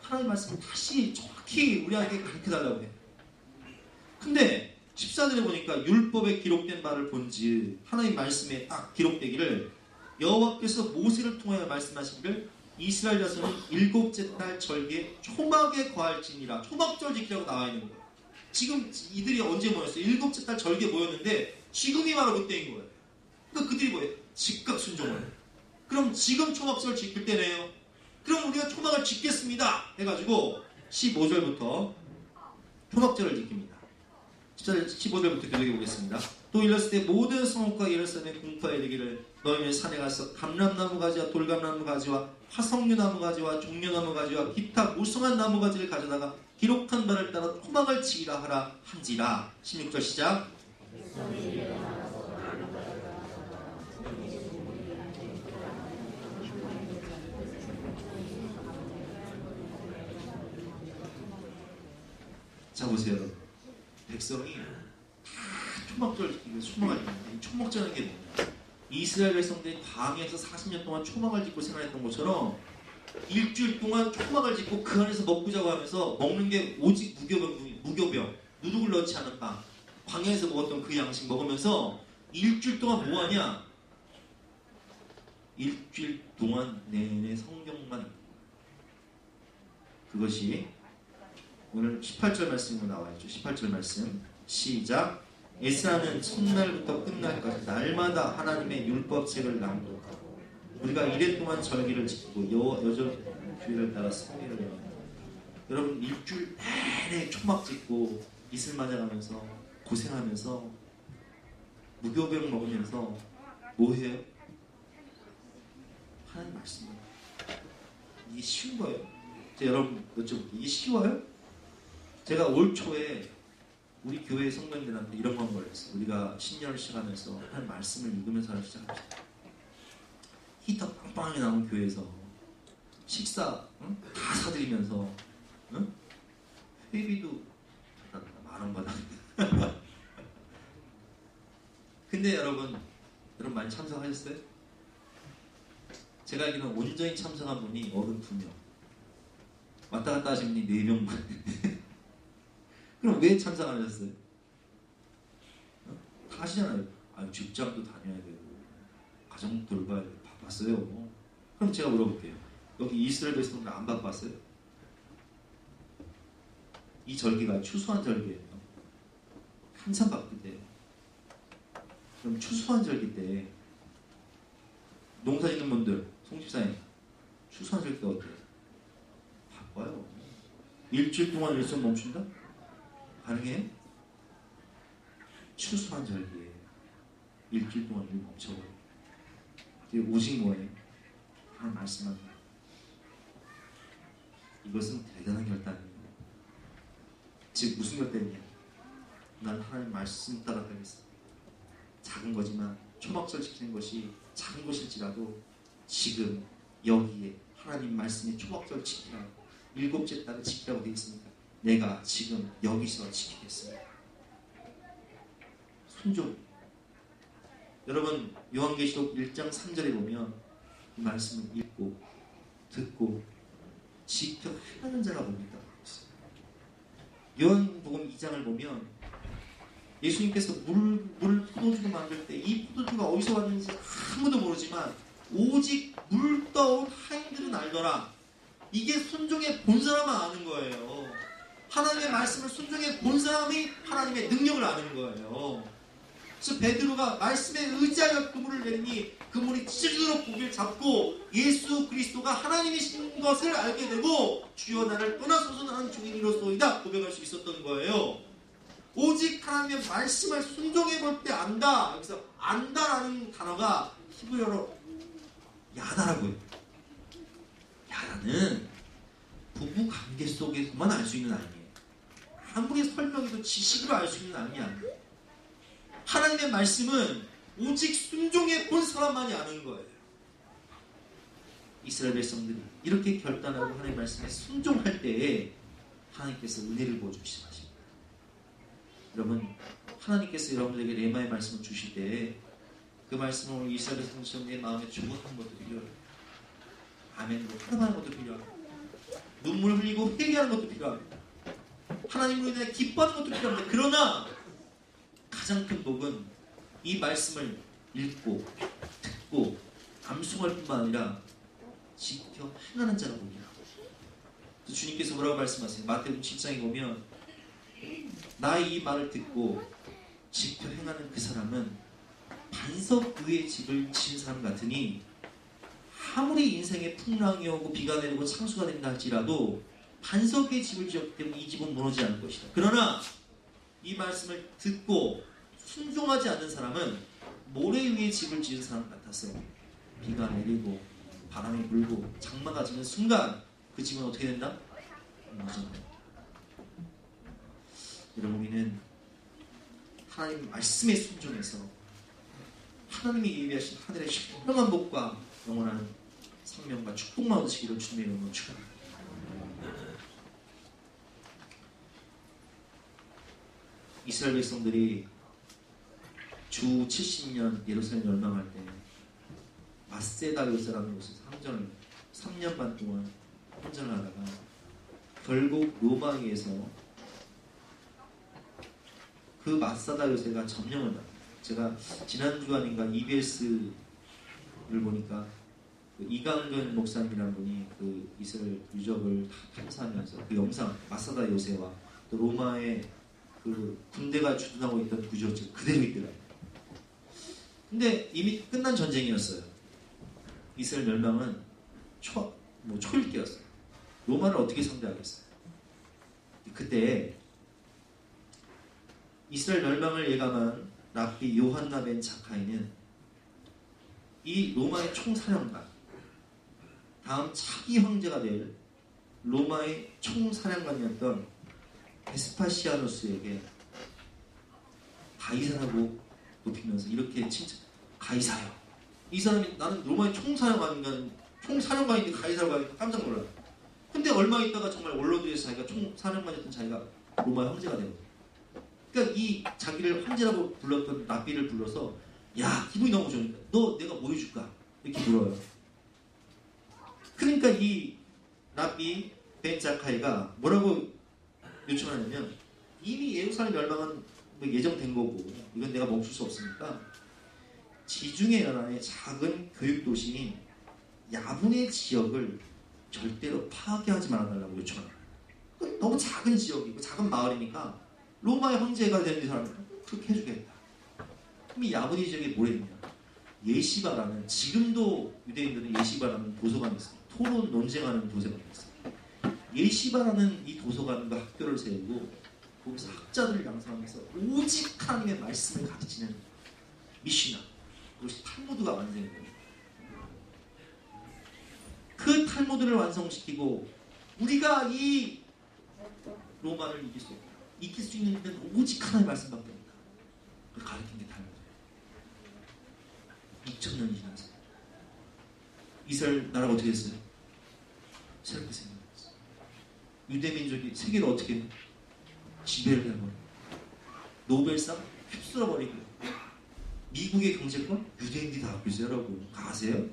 Speaker 1: 하나님의 말씀을 다시 정확히 우리에게 가르쳐달라고 해요. 근데 14절에 보니까 율법에 기록된 바를 본즉 하나님 말씀에 딱 기록되기를 여호와께서 모세를 통하여 말씀하시기를 이스라엘 자손은 일곱째 달 절기에 초막에 거할지니라. 초막절 지키라고 나와 있는 거예요. 지금 이들이 언제 모였어요? 일곱째 달 절기에 모였는데 지금이 바로 그때인 거예요. 그러니까 그들이 뭐예요? 즉각 순종을. 그럼 지금 초막절 지킬 때네요. 그럼 우리가 초막을 짓겠습니다 해가지고 15절부터 초막절을 지킵니다. 15절부터 교독해 보겠습니다. 또 일렀을 때 모든 성읍과 예루살렘에 공포하여 이르기를 너희는 산에 가서 감람나무 가지와 돌감나무 가지와 화석류 나무 가지와 종려나무 가지와 기타 무성한 나무 가지를 가져다가 기록한 바를 따라 토막을 치기라 하라 한지라. 16절 시작. 자 보세요. 백성이 다 초막절 지키고 초막을 짓는데 초막절은 게 뭐냐? 이스라엘 백성들이 광야에서 40년 동안 초막을 짓고 생활했던 것처럼 일주일 동안 초막을 짓고 그 안에서 먹고 자고 하면서 먹는 게 오직 무교병, 누룩을 넣지 않은 빵, 광야에서 먹었던 그 양식 먹으면서 일주일 동안 뭐하냐? 일주일 동안 내내 성경만 읽는 거예요. 그것이 오늘 18절 말씀으로 나와있죠. 18절 말씀 시작. 에스라는 첫날부터 끝날까지 날마다 하나님의 율법책을 낭독하고 우리가 이래 동안 절기를 지키고 여전 주의를 따라 성회를 열었다. 여러분 일주일 내내 초막 짓고 이슬 맞아가면서 고생하면서 무교병 먹으면서 뭐해요? 하나님 말씀이에요. 이게 쉬운 거예요? 제가 여러분 여쭤볼게요. 이게 쉬워요? 제가 올 초에 우리 교회 성도님들한테 이런 건 걸렸어요. 우리가 신년을 시작하면서 하나님 말씀을 읽으면서 하기 시작합시다. 히터 빵빵하게 나온 교회에서 식사 다 사드리면서 회비도 만원 받아. 근데 여러분 많이 참석하셨어요? 제가 알기로는 온전히 참석한 분이 32명, 왔다 갔다 하신 분이 4명만. 그럼 왜 참석 안 하셨어요? 다 하시잖아요. 직장도 다녀야 되고 가정 돌봐야 되고 바빴어요. 그럼 제가 물어볼게요. 여기 이스라엘 백성들 안 바빴어요? 이 절기가 추수한 절기예요. 한참 바쁠 때. 그럼 추수한 절기 때 농사 짓는 분들, 송집사님 추수한 절기 때 어때요? 바빠요. 일주일 동안 일정 멈춘다? 가능해요? 추수한 절기에 일주일 동안 일 멈춰버려요. 오직 뭐예요? 하나님 말씀만. 이것은 대단한 결단이에요. 즉 무슨 결단이냐? 난 하나님 말씀 따라가겠어. 작은 거지만 초막절 지키는 것이 작은 것일지라도 지금 여기에 하나님 말씀이 초막절 지키라고 7째 달을 지키라고 되어 있습니다. 내가 지금 여기서 지키겠습니다. 순종. 여러분 요한계시록 1장 3절에 보면 이 말씀을 읽고 듣고 지켜 행하는 자가 뭡니까? 요한복음 2장을 보면 예수님께서 물을 포도주로 만들 때 이 포도주가 어디서 왔는지 아무도 모르지만 오직 물 떠온 하인들은 알더라. 이게 순종의 본 사람만 아는 거예요. 하나님의 말씀을 순종해 본 사람이 하나님의 능력을 아는 거예요. 그래서 베드로가 말씀에 의지하여 그물을 내리니 그물이 찢어지도록 고기를 잡고 예수 그리스도가 하나님이신 것을 알게 되고 주여 나를 떠나소서 나는 주인이로소이다 고백할 수 있었던 거예요. 오직 하나님의 말씀을 순종해 볼 때 안다. 여기서 안다라는 단어가 히브리어로 야다라고 해요. 야다는 부부 관계 속에서만 알 수 있는 아니에요. 아무리 설명해도 지식으로 알 수 있는 아니야. 하나님의 말씀은 오직 순종해 본 사람만이 아는 거예요. 이스라엘 백성들이 이렇게 결단하고 하나님의 말씀에 순종할 때에 하나님께서 은혜를 부어주시기 바랍니다. 여러분 하나님께서 여러분들에게 레마의 말씀을 주실 때 그 말씀을 이스라엘 백성들의 마음에 주목하는 것도 필요해요. 아멘으로 하나하는 것도 필요하고 눈물 흘리고 회개하는 것도 필요합니다. 하나님으로 인해 기뻐하는 것도 필요합니다. 그러나 가장 큰 복은 이 말씀을 읽고 듣고 암송할 뿐만 아니라 지켜 행하는 자가 복이라. 주님께서 뭐라고 말씀하세요? 마태복음 7장에 보면 나의 이 말을 듣고 지켜 행하는 그 사람은 반석 위에 집을 지은 사람 같으니 아무리 인생에 풍랑이 오고 비가 내리고 창수가 된다 할지라도 반석 위에 집을 지었기 때문에 이 집은 무너지지 않을 것이다. 그러나 이 말씀을 듣고 순종하지 않는 사람은 모래 위에 집을 지은 사람 같았어요. 비가 내리고 바람이 불고 장마가 지는 순간 그 집은 어떻게 된다? 무너진다. 여러분 우리는 하나님 말씀에 순종해서 하나님이 예비하신 하늘의 신령한 복과 영원한 생명과 축복만 얻으시기를 주님의 이름으로 축원합니다. 이스라엘 백성들이 주 70년 예루살렘 멸망할 때 마세다 요새라는 곳에서 3년 반 동안 항전을 하다가 결국 로마에서 그 그 마사다 요새가 점령을 받아요. 제가 지난주 아닌가 EBS를 보니까 그 이강근 목사님이라는 분이 그 이스라엘 유적을 다 탐사하면서 그 영상 마사다 요새와 또 로마의 그 군대가 주둔하고 있던 구조가 그대로 있더라고요. 근데 이미 끝난 전쟁이었어요. 이스라엘 멸망은 초읽기였어요. 로마를 어떻게 상대하겠어요? 그때 이스라엘 멸망을 예감한 랍비 요한나 벤 자카이는 이 로마의 총사령관, 다음 차기 황제가 될 로마의 총사령관이었던 베스파시아누스에게 가이사라고 높이면서 이렇게 칭찬, 가이사요. 이 사람이 나는 로마의 총사령관인데 가이사라고 하니까 깜짝 놀라요. 근데 얼마 있다가 정말 원로들에서 자기가 총사령관이었던 자기가 로마의 황제가 되는 거예요. 그러니까 이 자기를 황제라고 불렀던 랍비를 불러서 야, 기분이 너무 좋으니까 너 내가 뭐 해줄까? 이렇게 물어요. 그러니까 이 랍비 벤 자카이가 뭐라고 요청하냐면 이미 예루살렘 멸망은 예정된 거고 이건 내가 멈출 수 없으니까 지중해 연안의 작은 교육도시인 야분의 지역을 절대로 파괴하지 말아달라고 요청합니다. 너무 작은 지역이고 작은 마을이니까 로마의 황제가 되는 사람은 그렇게 해주겠다. 그럼 이 야분의 지역에 뭘 했냐? 예시바라는, 지금도 유대인들은 예시바라는 도서관이 있어요. 토론 논쟁하는 도서관이 있어요. 예시바라는 이 도서관과 학교를 세우고 거기서 학자들을 양성하면서 오직 하나님의 말씀을 가르치는 미시나, 그것이 탈무드가 완성이 됩니다. 그 탈무드를 완성시키고 우리가 이 로마를 이길 수 없다. 이길 수 있는 데는 오직 하나님의 말씀밖에 없다. 그걸 가르친 게 탈무드예요. 2000년이 지나서 이스라엘 나라가 어떻게 됐어요? 새롭게 생겨났어요. 유대민족이 세계를 어떻게 지배를 해버려요. 노벨상 휩쓸어버리고 미국의 경제권 유대인들이 다 갖고 있어요. 여러분 아세요?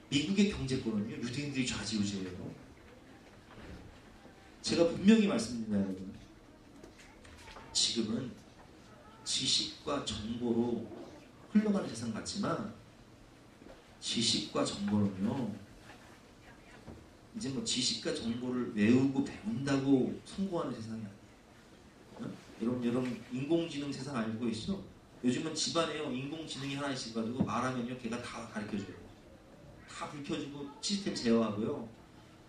Speaker 1: 미국의 경제권은요 유대인들이 좌지우지해요. 제가 분명히 말씀드립니다. 여러분, 지금은 지식과 정보로 흘러가는 세상 같지만 지식과 정보는요 이제 뭐 지식과 정보를 외우고 배운다고 성공하는 세상이 아니에요. 여러분 인공지능 세상 알고 있어? 요즘은 집안에요 인공지능이 하나 있어가지고 말하면요 걔가 다 가르쳐줘요. 다 불켜주고 시스템 제어하고요.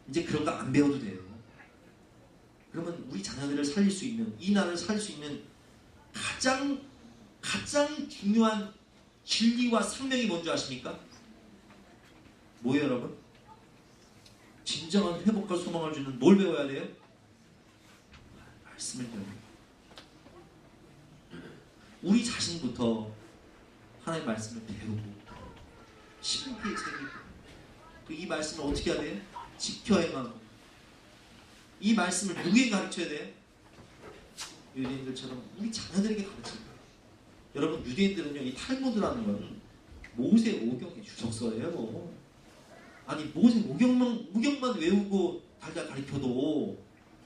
Speaker 1: 이제 그런 거 안 배워도 돼요. 그러면 우리 자녀들을 살릴 수 있는, 이 나라를 살릴 수 있는 가장 중요한 진리와 생명이 뭔지 아십니까? 뭐예요 여러분? 진정한 회복과 소망을 주는 뭘 배워야 돼요? 말씀을 배워야 돼요. 우리 자신부터 하나님의 말씀을 배우고 심기에 새기고 이 말씀을 어떻게 해야 돼요? 지켜 행하고 이 말씀을 누구에게 가르쳐야 돼요? 유대인들처럼 우리 자녀들에게 가르쳐야 돼요. 여러분 유대인들은요 이 탈무드라는 건 모세 오경의 주석서예요. 아니 모세 오경만 외우고 달달 가르쳐도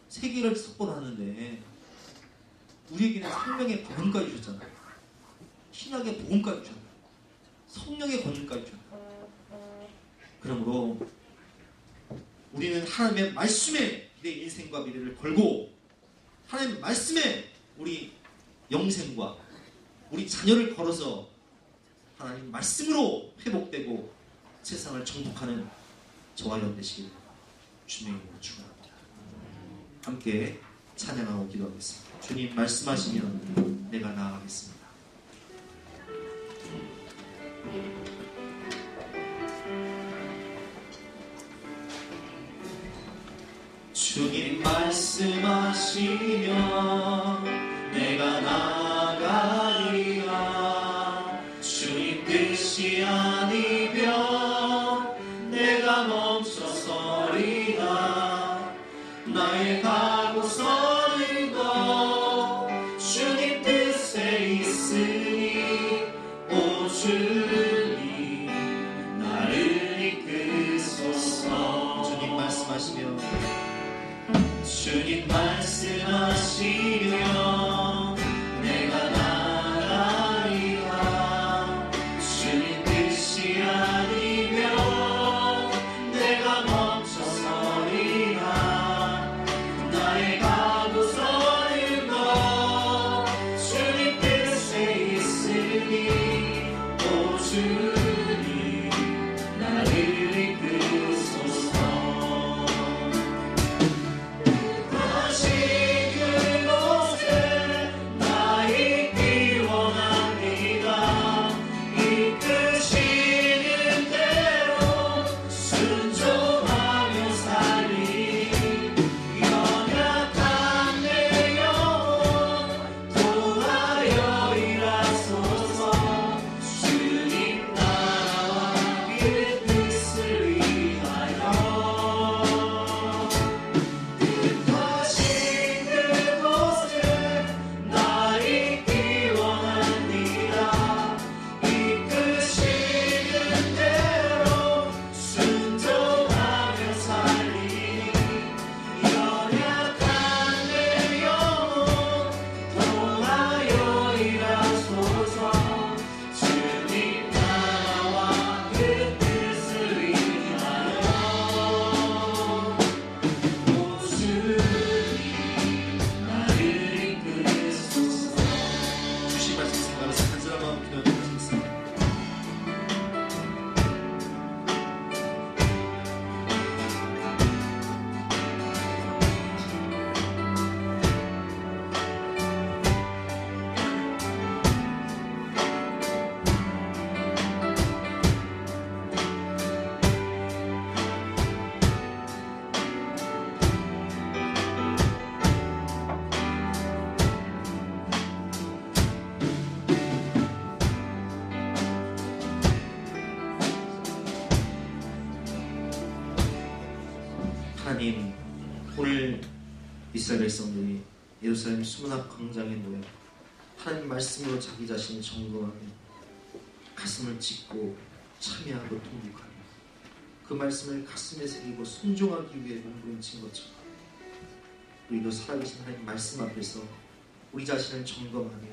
Speaker 1: 세계를 석권하는데 우리에게는 생명의 복음까지 주셨잖아요. 신학의 복음까지 주셨잖아요. 성령의 권능까지 주셨잖아요. 그러므로 우리는 하나님의 말씀에 내 인생과 미래를 걸고 하나님의 말씀에 우리 영생과 우리 자녀를 걸어서 하나님 말씀으로 회복되고 세상을 정복하는 저와 여러분 되시길 주님의 이름으로 축원합니다. 함께 찬양하고 기도하겠습니다. 주님 말씀하시면 내가 나아가겠습니다. 주님 말씀하시면 내가 나아가리라. 주님 뜻이 아니면 내가 멈춰서리라. 나의 가고 서는 것 주님 뜻에 있으니 오 주님 나를 이끄소서. 주님 말씀하시면 주님 말씀하시면 내가 하나님, 오늘 이스라엘 백성들이 예루살렘 수문학 광장에 모여 하나님 말씀으로 자기 자신을 점검하며 가슴을 찢고 참여하고 통곡하며 그 말씀을 가슴에 새기고 순종하기 위해 몸부림친 것처럼 우리도 살아계신 하나님 말씀 앞에서 우리 자신을 점검하며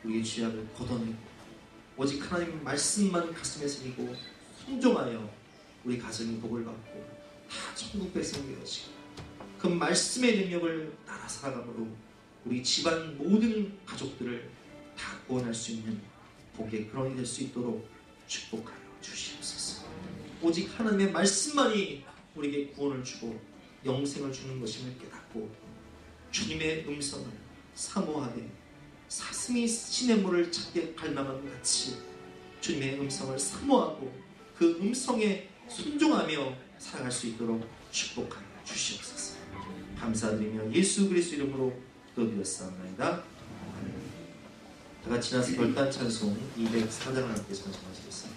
Speaker 1: 우리의 죄악을 걷어내고 오직 하나님 말씀만 가슴에 새기고 순종하여 우리 가정이 복을 받고 다 천국 백성 되어지고 그 말씀의 능력을 따라 살아감으로 우리 집안 모든 가족들을 다 구원할 수 있는 복의 근원이 될 수 있도록 축복하여 주시옵소서. 오직 하나님의 말씀만이 우리에게 구원을 주고 영생을 주는 것임을 깨닫고 주님의 음성을 사모하되 사슴이 시냇물을 찾게 갈망함 같이 주님의 음성을 사모하고 그 음성에 순종하며 살아갈 수 있도록 축복하여 주시옵소서. 감사드리며 예수 그리스도 이름으로 기도드렸사옵나이다. 다 같이 나서 결단 찬송 204장을 함께 찬송하시겠습니다.